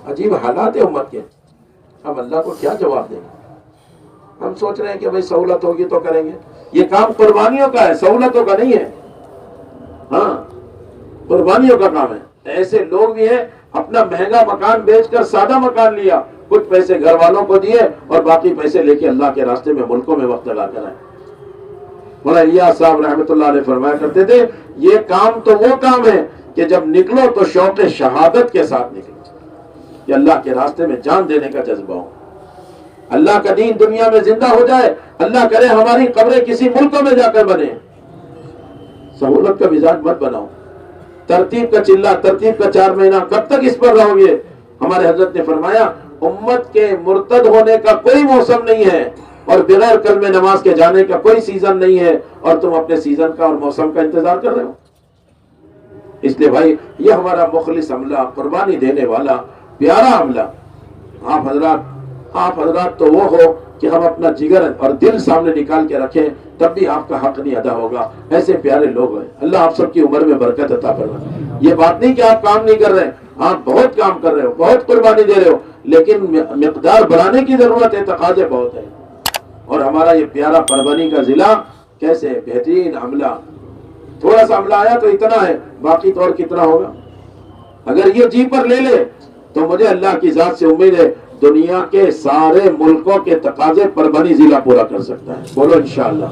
عجیب حالات ہے امت کے، ہم اللہ کو کیا جواب دیں گے؟ ہم سوچ رہے ہیں کہ بھئی سہولت ہوگی تو کریں گے۔ یہ کام قربانیوں کا ہے، سہولتوں کا نہیں ہے۔ ہاں قربانیوں کا کام ہے۔ ایسے لوگ بھی ہیں اپنا مہنگا مکان بیچ کر سادہ مکان لیا، کچھ پیسے گھر والوں کو دیے اور باقی پیسے لے کے اللہ کے راستے میں ملکوں میں وقت لگا کر آئے۔ مولانا الیاس صاحب رحمۃ اللہ علیہ فرمایا کرتے تھے یہ کام تو وہ کام ہے کہ جب نکلو تو شوق شہادت کے ساتھ نکلو، کہ اللہ کے راستے میں جان دینے کا جذبہ ہو، اللہ کا دین دنیا میں زندہ ہو جائے، اللہ کرے ہماری قبریں کسی ملکوں میں جا کر بنے۔ سہولت کا مزاج مت بناؤ، ترتیب کا چلہ، ترتیب کا 4 مہینہ، کب تک اس پر رہو گے؟ ہمارے حضرت نے فرمایا امت کے مرتد ہونے کا کوئی موسم نہیں ہے اور بغیر کلمہ نماز کے جانے کا کوئی سیزن نہیں ہے، اور تم اپنے سیزن کا اور موسم کا انتظار کر رہے ہو۔ اس لیے بھائی یہ ہمارا مخلص عملہ، قربانی دینے والا پیارا عملہ، آپ حضرات تو وہ ہو کہ ہم اپنا جگر اور دل سامنے نکال کے رکھیں، تب بھی آپ کا حق نہیں ادا ہوگا۔ ایسے پیارے لوگ ہیں، اللہ آپ سب کی عمر میں برکت عطا فرمائے۔ یہ بات نہیں کہ آپ کام نہیں کر رہے، آپ بہت کام کر رہے ہو، بہت قربانی دے رہے ہو، لیکن مقدار بڑھانے کی ضرورت ہے، تقاضے بہت ہیں۔ اور ہمارا یہ پیارا پربنی کا ضلع کیسے بہترین عملہ، تھوڑا سا عملہ آیا تو اتنا ہے، باقی تو اور کتنا ہوگا؟ اگر یہ جی پر لے لے تو مجھے اللہ کی ذات سے امید ہے دنیا کے سارے ملکوں کے تقاضے پربنی ضلع پورا کر سکتا ہے۔ بولو انشاءاللہ۔